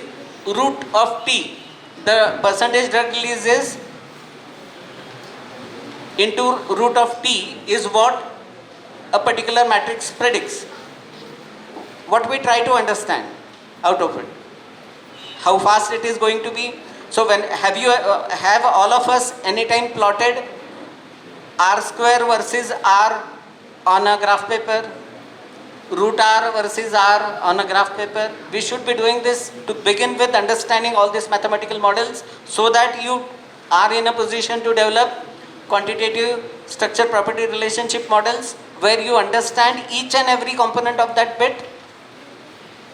root of T, the percentage drug release is into root of T is what a particular matrix predicts. What we try to understand out of it, how fast it is going to be. So when have all of us anytime plotted R square versus R on a graph paper, root R versus R on a graph paper? We should be doing this to begin with, understanding all these mathematical models, so that you are in a position to develop quantitative structure property relationship models where you understand each and every component of that bit,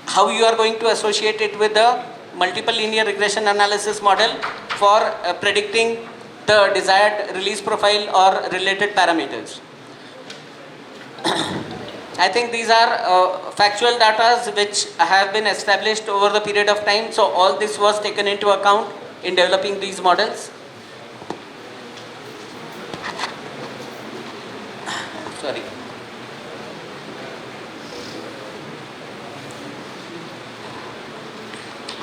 how you are going to associate it with the multiple linear regression analysis model for predicting the desired release profile or related parameters. I think these are factual data which have been established over the period of time. So all this was taken into account in developing these models. Sorry.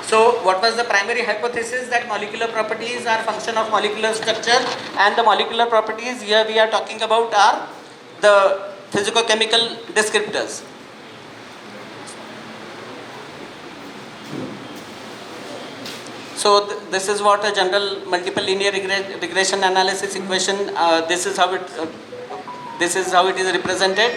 So what was the primary hypothesis? That molecular properties are function of molecular structure, and the molecular properties here we are talking about are the physico-chemical descriptors. So this is what a general multiple linear regression analysis equation. This is how it is represented.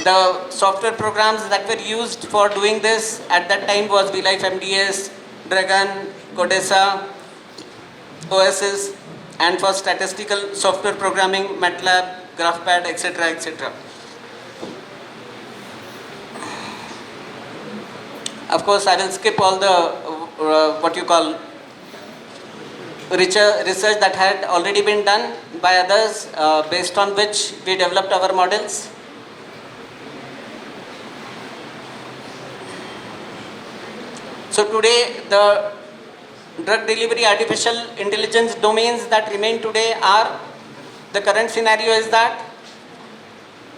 The software programs that were used for doing this at that time was VLife MDS, Dragon, Codesa, OSS, and for statistical software programming, MATLAB, GraphPad, etc., etc. Of course, I will skip all the what you call research that had already been done by others, based on which we developed our models. So today, the drug delivery artificial intelligence domains that remain today are, the current scenario is that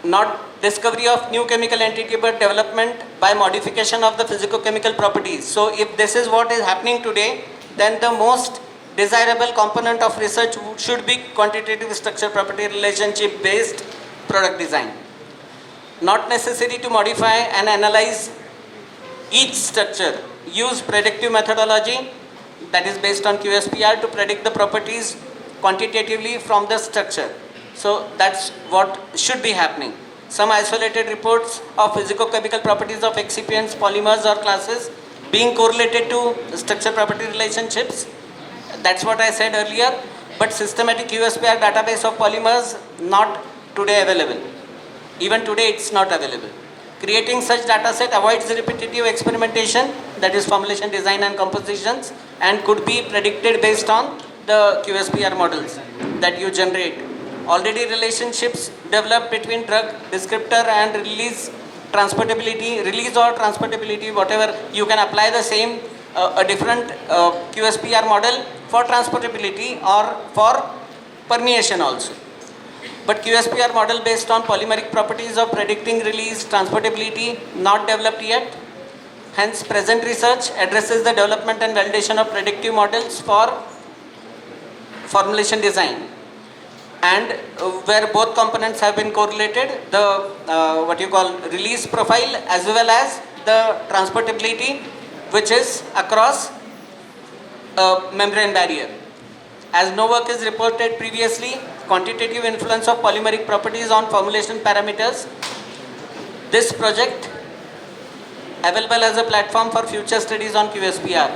not discovery of new chemical entity but development by modification of the physico-chemical properties. So if this is what is happening today, then the most desirable component of research should be quantitative structure property relationship based product design. Not necessary to modify and analyze each structure. Use predictive methodology that is based on QSPR to predict the properties quantitatively from the structure. So that's what should be happening. Some isolated reports of physico-chemical properties of excipients, polymers or classes being correlated to structure property relationships. That's what I said earlier. But systematic QSPR database of polymers not today available. Even today it's not available. Creating such data set avoids repetitive experimentation, that is formulation design and compositions, and could be predicted based on the QSPR models that you generate. Already relationships developed between drug descriptor and release or transportability, whatever, you can apply the same, a different QSPR model for transportability or for permeation also. But QSPR model based on polymeric properties of predicting release, transportability, not developed yet. Hence, present research addresses the development and validation of predictive models for formulation design. And where both components have been correlated, the what you call release profile as well as the transportability, which is across membrane barrier. As no work is reported previously, quantitative influence of polymeric properties on formulation parameters. This project available as a platform for future studies on QSPR.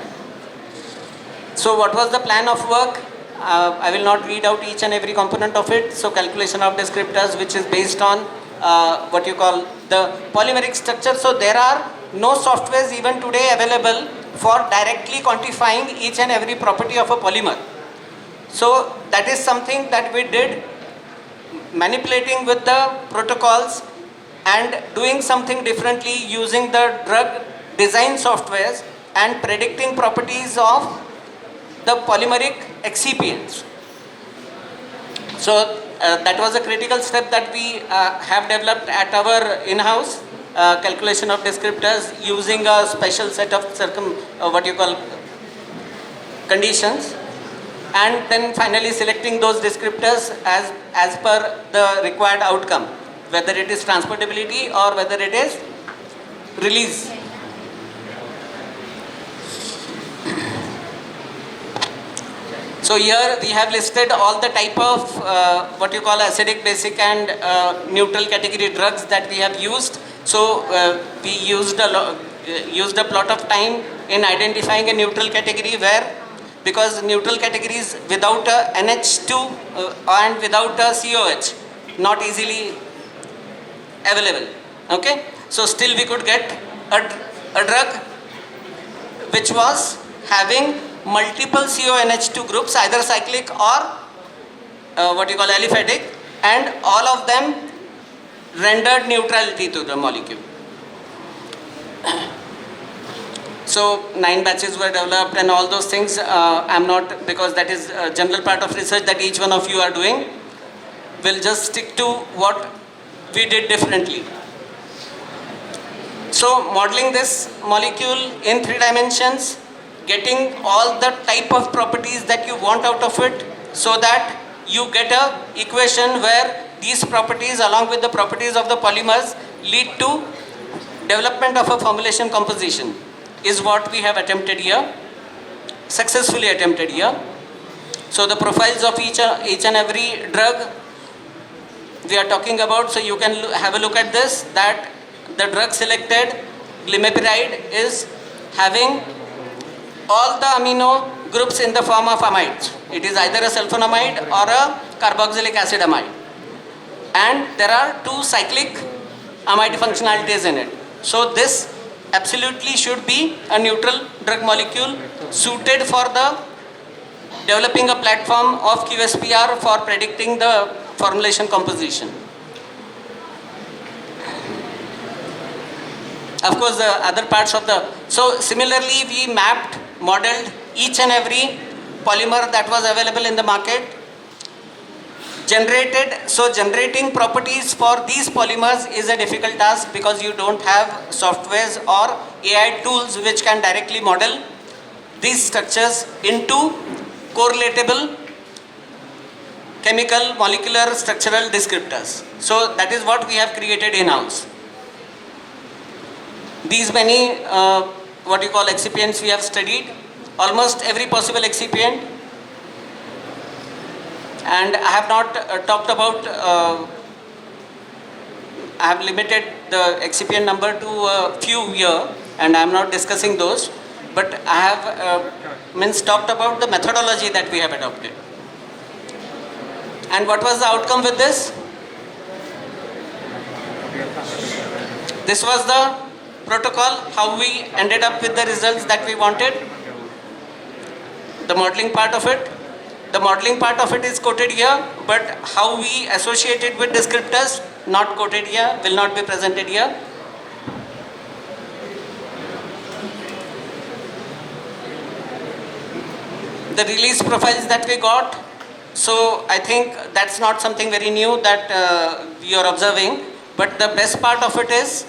So what was the plan of work? I will not read out each and every component of it. So calculation of descriptors, which is based on what you call the polymeric structure. So there are no softwares even today available for directly quantifying each and every property of a polymer. So that is something that we did, manipulating with the protocols and doing something differently using the drug design softwares and predicting properties of the polymeric excipients. So that was a critical step that we have developed at our in-house calculation of descriptors using a special set of conditions, and then finally selecting those descriptors as per the required outcome, whether it is transportability or whether it is release. So here we have listed all the type of acidic, basic and neutral category drugs that we have used. So we used a plot of time in identifying a neutral category where, because neutral categories without a NH2 and without a COH not easily available. Okay, so still we could get a drug which was having multiple CONH2 groups, either cyclic or aliphatic, and all of them rendered neutrality to the molecule. So 9 batches were developed and all those things. I'm not, because that is a general part of research that each one of you are doing. We'll just stick to what we did differently. So modeling this molecule in 3 dimensions, getting all the type of properties that you want out of it, so that you get a equation where these properties along with the properties of the polymers lead to development of a formulation composition, is what we have attempted here, successfully attempted here. So the profiles of each and every drug we are talking about, so you can have a look at this, that the drug selected, glimepiride, is having all the amino groups in the form of amides. It is either a sulfonamide or a carboxylic acid amide. And there are two cyclic amide functionalities in it. So this absolutely should be a neutral drug molecule suited for the developing a platform of QSPR for predicting the formulation composition. Of course, the other parts of the, so similarly we mapped, modeled each and every polymer that was available in the market, generating properties for these polymers is a difficult task because you don't have softwares or AI tools which can directly model these structures into correlatable chemical, molecular, structural descriptors. So that is what we have created in-house. These many what you call excipients we have studied, almost every possible excipient, and I have not talked about, I have limited the excipient number to a few here and I am not discussing those, but I have talked about the methodology that we have adopted. And what was the outcome with this? This was the protocol, how we ended up with the results that we wanted. The modeling part of it. The modeling part of it is quoted here, but how we associate it with descriptors, not quoted here, will not be presented here. The release profiles that we got, so I think that's not something very new that you are observing, but the best part of it is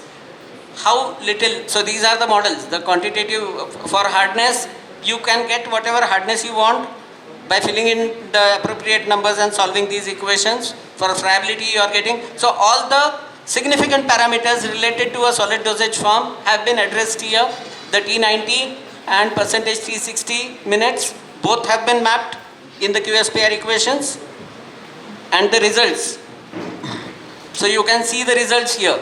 how little, so these are the models, the quantitative for hardness, you can get whatever hardness you want by filling in the appropriate numbers and solving these equations. For friability you are getting, so all the significant parameters related to a solid dosage form have been addressed here. The T90 and percentage T60 minutes both have been mapped in the QSPR equations, and the results. So you can see the results here,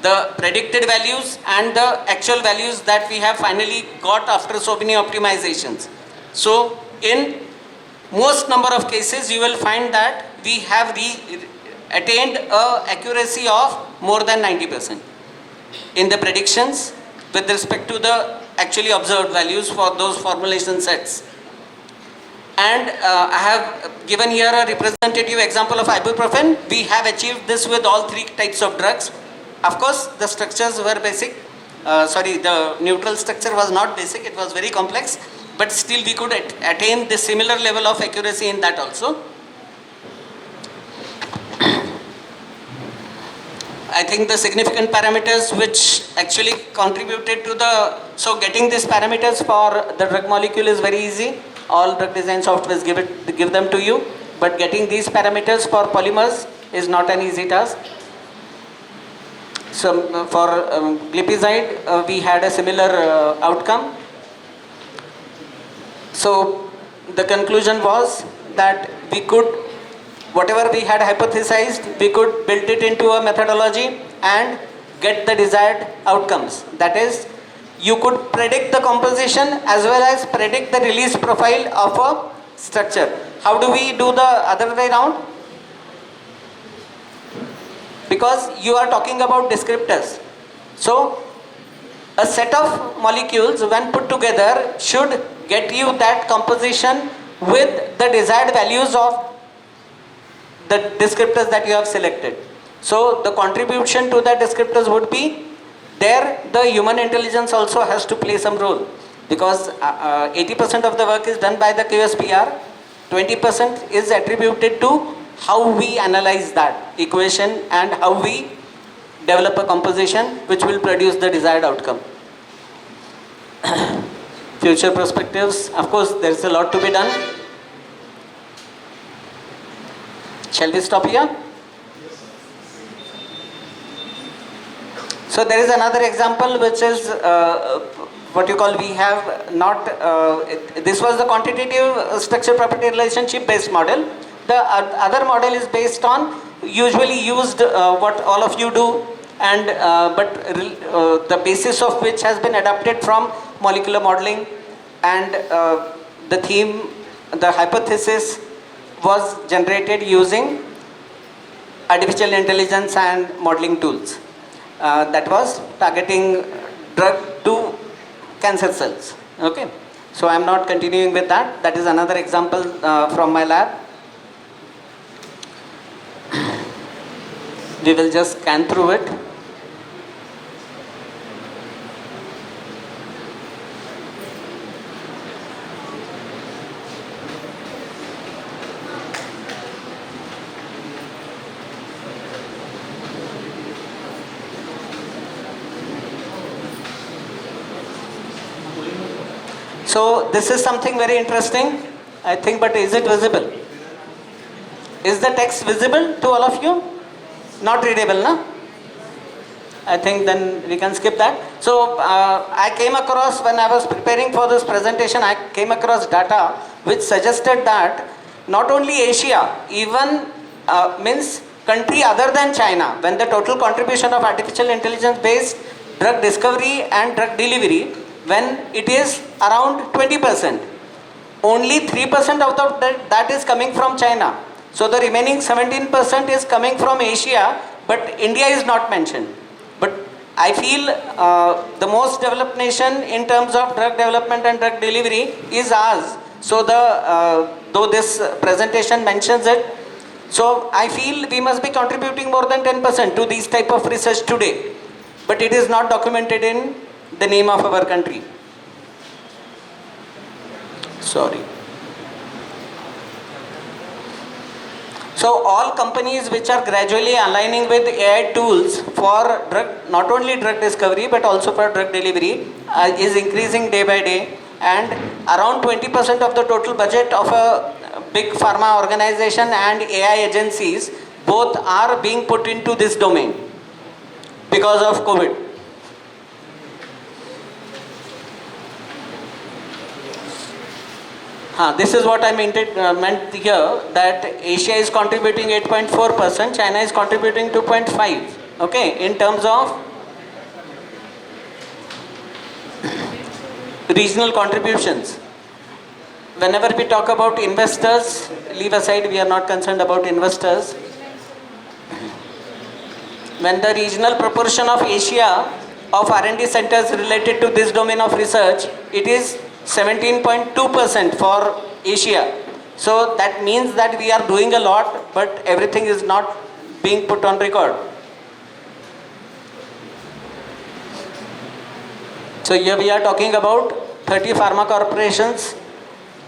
the predicted values and the actual values that we have finally got after so many optimizations. So in most number of cases you will find that we have attained a accuracy of more than 90% in the predictions with respect to the actually observed values for those formulation sets. And I have given here a representative example of ibuprofen. We have achieved this with all three types of drugs. Of course, the structures were basic. The neutral structure was not basic, it was very complex, but still we could attain the similar level of accuracy in that also. I think the significant parameters which actually contributed to the, so getting these parameters for the drug molecule is very easy. All drug design softwares give them to you, but getting these parameters for polymers is not an easy task. So for glipizide, we had a similar outcome. So the conclusion was that we could, whatever we had hypothesized, we could build it into a methodology and get the desired outcomes. That is, you could predict the composition as well as predict the release profile of a structure. How do we do the other way around? Because you are talking about descriptors. So a set of molecules when put together should get you that composition with the desired values of the descriptors that you have selected. So the contribution to the descriptors would be there. The human intelligence also has to play some role, because 80% of the work is done by the QSPR, 20% is attributed to how we analyze that equation and how we develop a composition which will produce the desired outcome. Future perspectives, of course there is a lot to be done. Shall we stop here? So there is another example which is what you call, we have not, this was the quantitative structure property relationship based model. The other model is based on usually used what all of you do, and but the basis of which has been adapted from molecular modeling, and the theme the hypothesis was generated using artificial intelligence and modeling tools. That was targeting drug to cancer cells. Okay, so I am not continuing with that. That is another example from my lab. We will just scan through it. So this is something very interesting, I think, but is it visible? Is the text visible to all of you? Not readable, no? I think then we can skip that. So I came across, when I was preparing for this presentation, I came across data which suggested that not only Asia, even means country other than China, when the total contribution of artificial intelligence based drug discovery and drug delivery, when it is around 20%, only 3% out of that is coming from China. So the remaining 17% is coming from Asia, but India is not mentioned. But I feel the most developed nation in terms of drug development and drug delivery is ours. So though this presentation mentions it, so I feel we must be contributing more than 10% to these type of research today. But it is not documented in the name of our country. Sorry. So all companies which are gradually aligning with AI tools for drug, not only drug discovery but also for drug delivery is increasing day by day, and around 20% of the total budget of a big pharma organization and AI agencies both are being put into this domain because of COVID. This is what I meant here, that Asia is contributing 8.4%, China is contributing 2.5%. Okay, in terms of regional contributions. Whenever we talk about investors, leave aside, we are not concerned about investors. When the regional proportion of Asia of R&D centers related to this domain of research, it is 17.2% for Asia. So that means that we are doing a lot, but everything is not being put on record. So here we are talking about 30 pharma corporations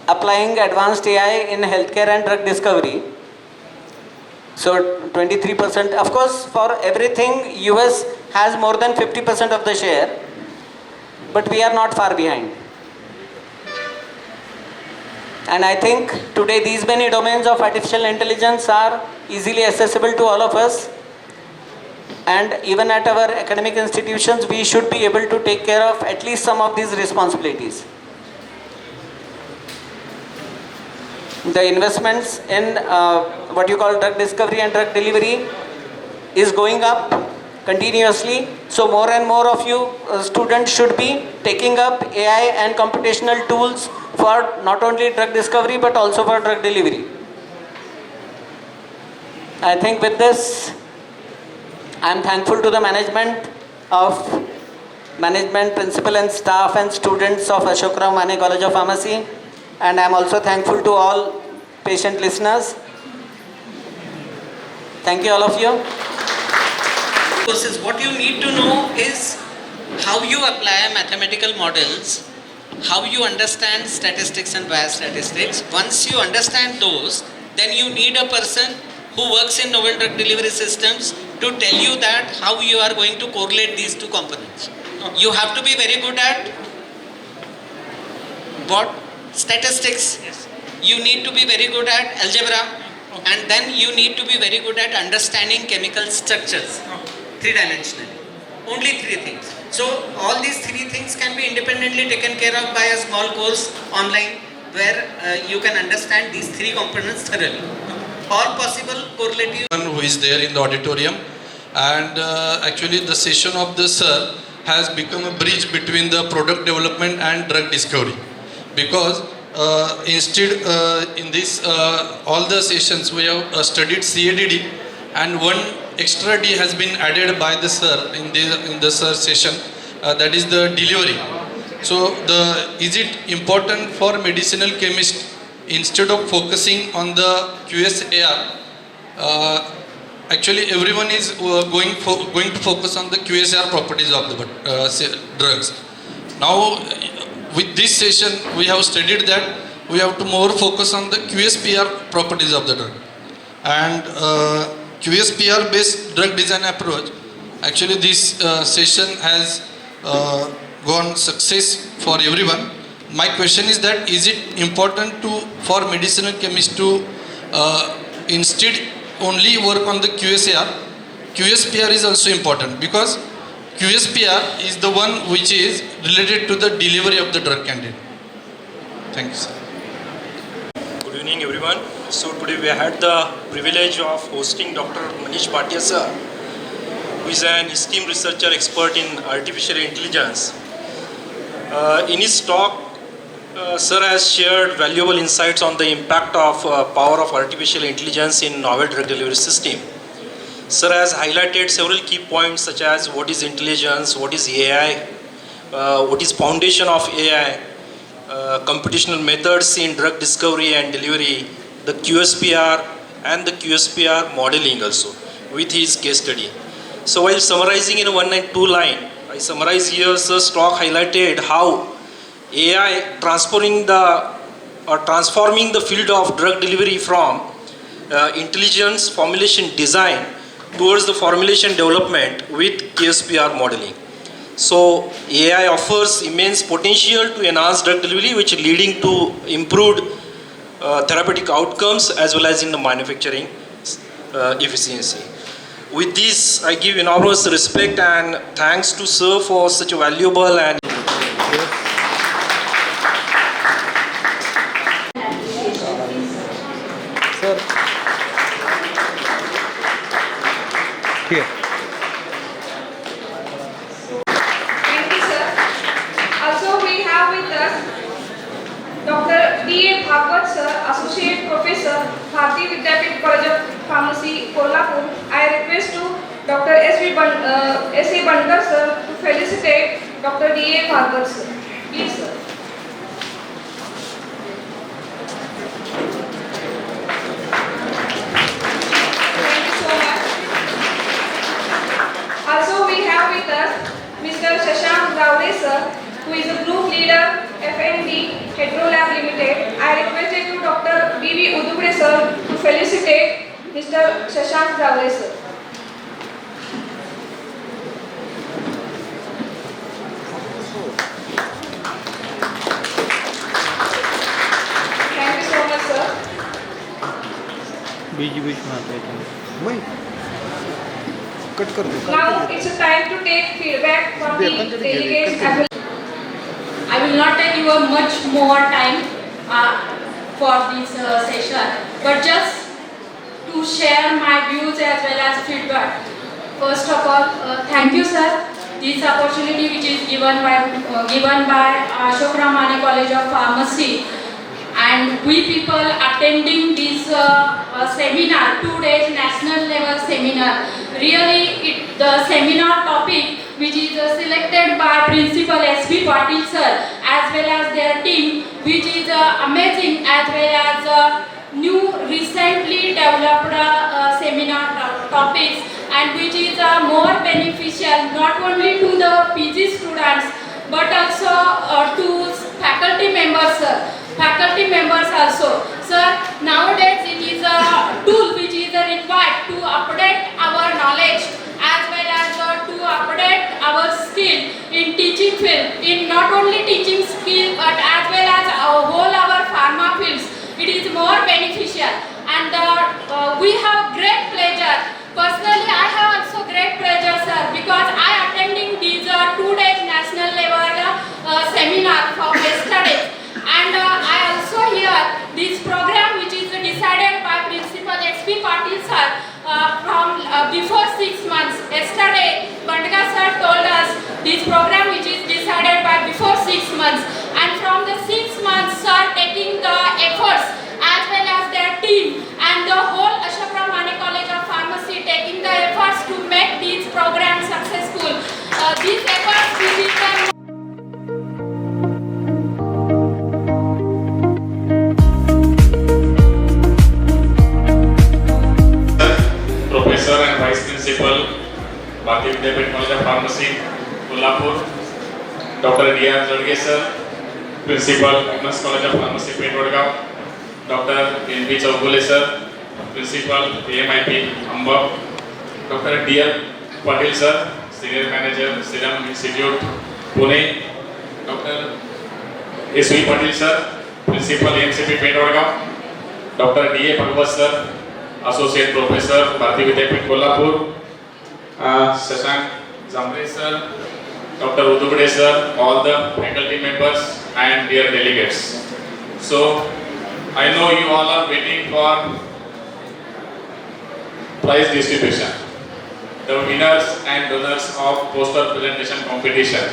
applying advanced AI in healthcare and drug discovery. So 23%, of course, for everything US has more than 50% of the share, but we are not far behind. And I think today these many domains of artificial intelligence are easily accessible to all of us. And even at our academic institutions, we should be able to take care of at least some of these responsibilities. The investments in what you call drug discovery and drug delivery is going up continuously. So more and more of you students should be taking up AI and computational tools for not only drug discovery but also for drug delivery. I think with this, I am thankful to the management, principal and staff and students of Ashok Rao Mane College of Pharmacy, and I am also thankful to all patient listeners. Thank you all of you. What you need to know is how you apply mathematical models, how you understand statistics and biostatistics. Once you understand those, then you need a person who works in novel drug delivery systems to tell you that how you are going to correlate these two components. You have to be very good at what? Statistics. Yes. You need to be very good at algebra, and then you need to be very good at understanding chemical structures, three-dimensionally. Only three things. So all these three things can be independently taken care of by a small course online where you can understand these three components thoroughly. All possible correlative. Who is there in the auditorium, and actually the session of the sir has become a bridge between the product development and drug discovery, because instead in this all the sessions we have studied CADD, and one extra D has been added by the sir in the sir session, that is the delivery. So is it important for medicinal chemist, instead of focusing on the QSAR, actually everyone is going to focus on the QSAR properties of the drugs. Now with this session we have studied that we have to more focus on the QSPR properties of the drug, and QSPR based drug design approach. Actually this session has gone success for everyone. My question is that is it important for medicinal chemists to instead only work on the QSAR? QSPR is also important, because QSPR is the one which is related to the delivery of the drug candidate. Thank you, sir. Good evening, everyone. So today we had the privilege of hosting Dr. Manish Bhatia sir, who is an esteemed researcher expert in artificial intelligence. In his talk, sir has shared valuable insights on the impact of power of artificial intelligence in novel drug delivery system. Sir has highlighted several key points such as what is intelligence, what is AI, what is foundation of AI, computational methods in drug discovery and delivery, the QSPR and the QSPR modeling also with his case study. So while summarizing in one and two line, I summarize here sir's talk highlighted how AI transforming the field of drug delivery from intelligence formulation design towards the formulation development with QSPR modeling. So AI offers immense potential to enhance drug delivery, which is leading to improved therapeutic outcomes as well as in the manufacturing efficiency. With this, I give enormous respect and thanks to sir for such a valuable and Sir. Here. Thank you, sir. Also, we have with us Dr. D.A. Bhagwat, sir, Associate Professor, Bharati Vidyapeeth College of Pharmacy, Kolhapur. I request to Dr. S.A. Bandkar, sir, to felicitate Dr. D.A. Bhagwat, sir. Please, sir. Also, we have with us Mr. Shashank Ravre, sir, who is a group leader, FMD, Hetero Lab Limited. I requested to Dr. B.V. Udugre, sir, to felicitate Mr. Shashank Ravre, sir. Thank you so much, sir. बीच में वही cut कर दो. Now it's a time to take feedback from the delegates. I will not take you much more time for this session, but just to share my views as well as feedback. First of all, thank you, sir. This opportunity which is given by Ashok Ramane College of Pharmacy, and we people attending this seminar, 2 days national level seminar. Really, the seminar topic which is selected by Principal S.B. Patil sir as well as their team, which is amazing, as well as new recently developed seminar topics, and which is more beneficial not only to the PG students but also to faculty members, sir. Faculty members also. Sir, nowadays it is a tool which is required to update our knowledge as well as to update our skill in teaching field, in not only teaching skill but as well as whole our pharma fields. It is more beneficial, and we have great pleasure. Personally, I have also great pleasure, sir, because I attending these 2 days national level seminar from yesterday. And I also hear this program which is decided by Principal S.P. Patil sir from before 6 months. Yesterday, Bandkar sir told us this program which is decided by before 6 months. And from the 6 months, sir taking Bharati Vidyapeeth College of Pharmacy, Kolhapur. Dr. D.R. Jadge sir, Principal, Women's College of Pharmacy, Petwadgaon. Dr. N.B. Chaubole sir, Principal, AMIT, Ambab. Dr. D.L. Patil sir, Senior Manager, Serum Institute, Pune. Dr. S.V. Patil sir, Principal, AMCP, Petwadgaon. Dr. D.A. Bhagwat sir, Associate Professor, Bharati Vidyapeeth, Kolhapur. Shashank Zambre sir, Dr. Udubde sir, all the faculty members and dear delegates. So, I know you all are waiting for prize distribution. The winners and donors of poster presentation competition.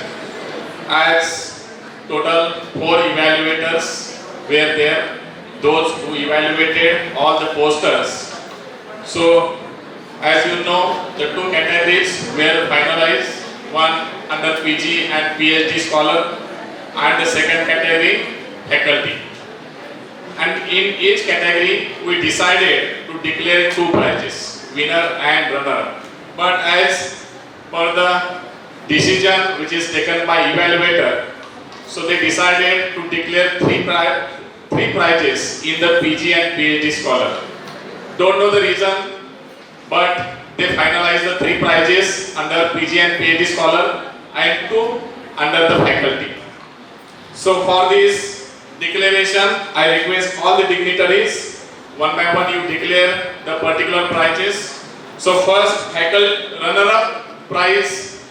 As total 4 evaluators were there, those who evaluated all the posters. So, as you know, the 2 categories were finalized, one under PG and PhD scholar and the second category faculty. And in each category we decided to declare 2 prizes, winner and runner. But as per the decision which is taken by evaluator, so they decided to declare 3 prizes in the PG and PhD scholar. Don't know the reason, but they finalized the 3 prizes under PG and PhD scholar and 2 under the faculty. So for this declaration, I request all the dignitaries, one by one you declare the particular prizes. So first, runner-up prize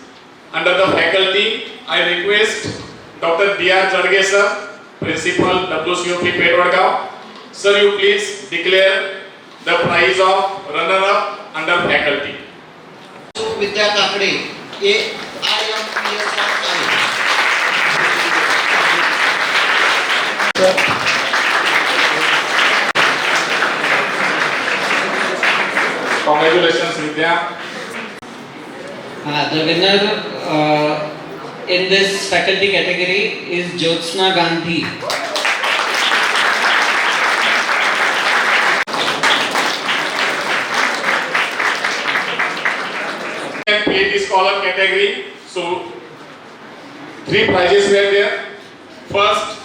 under the faculty, I request Dr. D.R. Jadge sir, Principal, WCOP, Petwadgaon. Sir, you please declare the prize of runner-up under faculty. Vidya Kakade hey IMPS आहे. Congratulations, Vidya. The winner in this faculty category is Jyotsna Gandhi. And PhD scholar category. So 3 prizes were there. First,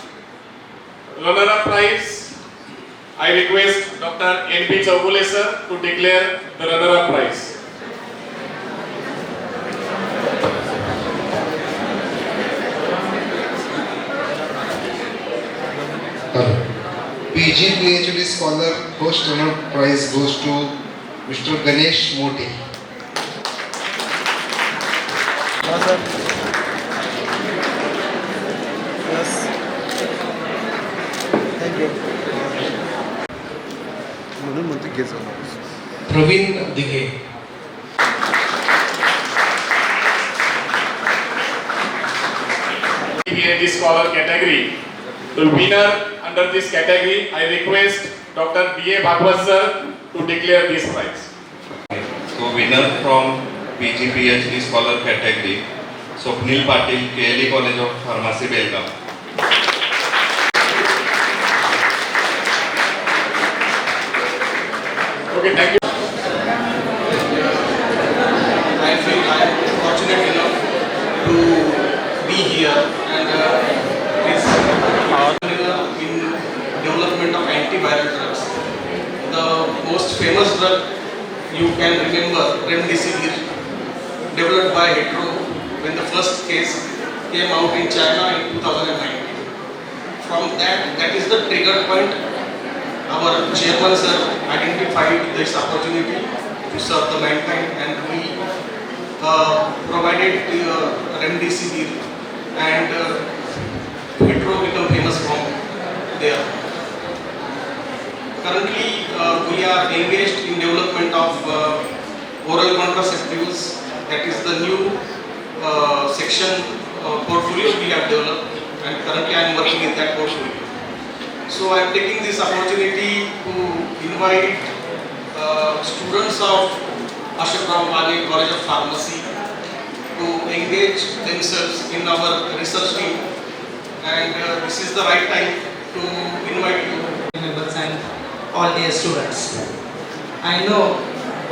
runner-up prize. I request Dr. N.B. Chaubole sir to declare the runner-up prize. PG PhD scholar post honor prize goes to Mr. Ganesh Moti. Yes. Thank you. म्हणून म्हणतो घे जाऊ. Praveen Dighe. PhD scholar category. The winner under this category, I request Dr. D.A. Bhagwat sir to declare this prize. So winner from PG PhD scholar category, Swapnil Patil, KLE College of Pharmacy, Belgaum. Okay, thank you. I feel I am fortunate enough to be here and is in development of antiviral drugs. The most famous drug you can remember, Remdesivir, developed by Hetero when the first case came out in China in 2009. From that is the trigger point. Our chairman sir identified this opportunity to serve the mankind, and we provided Remdesivir, and Hetero became famous from there. Currently, we are engaged in development of oral contraceptives. That is the new section portfolio we have developed, and currently I am working in that portfolio. So I am taking this opportunity to invite students of Ashok Ram Bale College of Pharmacy to engage themselves in our research team, and this is the right time to invite you. Members and all dear students, I know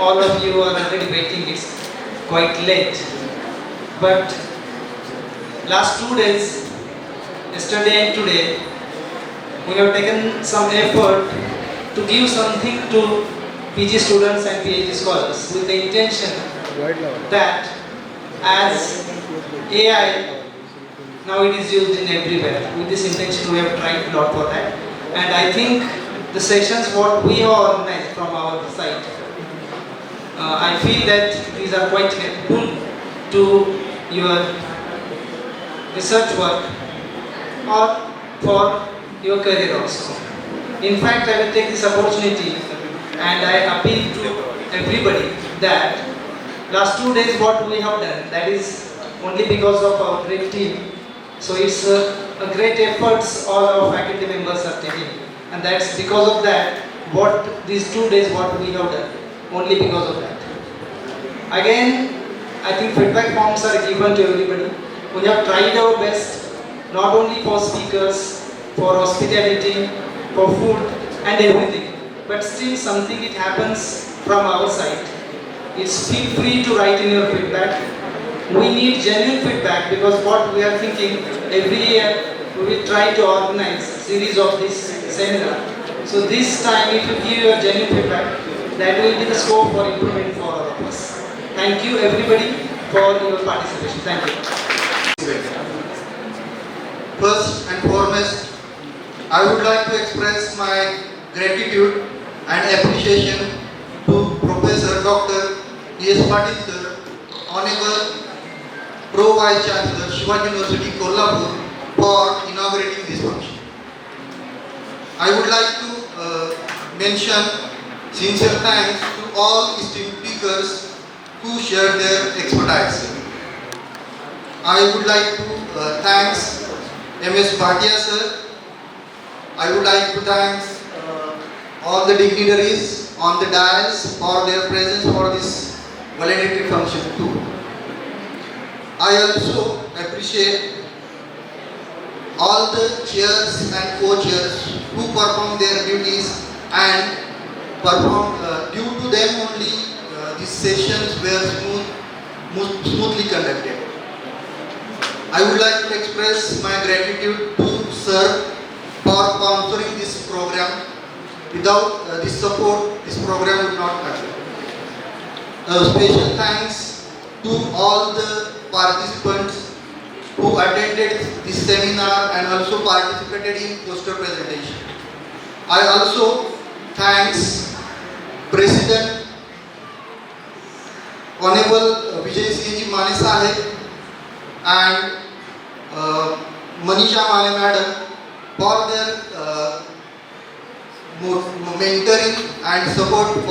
all of you are already waiting this quite late. But last 2 days, yesterday and today, we have taken some effort to give something to PG students and PhD scholars with the intention that as AI now it is used in everywhere. With this intention we have tried a lot for that, and I think the sessions what we have organized from our side, I feel that these are quite helpful to your research work or for your career also. In fact, I will take this opportunity and I appeal to everybody that last 2 days what we have done, that is only because of our great team. So it's a great efforts all our faculty members are taking, and that's because of that what these 2 days what we have done, only because of that. Again, I think feedback forms are given to everybody. We have tried our best, not only for speakers, for hospitality, for food and everything, but still something it happens from our side. It's feel free to write in your feedback. We need genuine feedback, because what we are thinking, every year we will try to organize a series of this seminar. So this time if you give your genuine feedback, that will be the scope for improvement for all of us. Thank you everybody for your participation. Thank you. First and foremost, I would like to express my gratitude and appreciation to Professor Dr. E.S. Patil sir, Honorable Pro Vice Chancellor, Shivaji University, Kolhapur, for inaugurating this function. I would like to mention sincere thanks to all esteemed speakers who shared their expertise. I would like to thanks M.S. Bhatia sir. I would like to thanks all the dignitaries on the dais for their presence for this valedictory function too. I also appreciate all the chairs and co-chairs who perform their duties, and due to them only these sessions were smoothly conducted. I would like to express my gratitude to sir for sponsoring this program. Without this support, this program would not happen. Special thanks to all the participants who attended this seminar and also participated in poster presentation. I also thanks President Honorable Vijay Singh Mane Sahib and Manisha Mane Madam for their mentoring and support.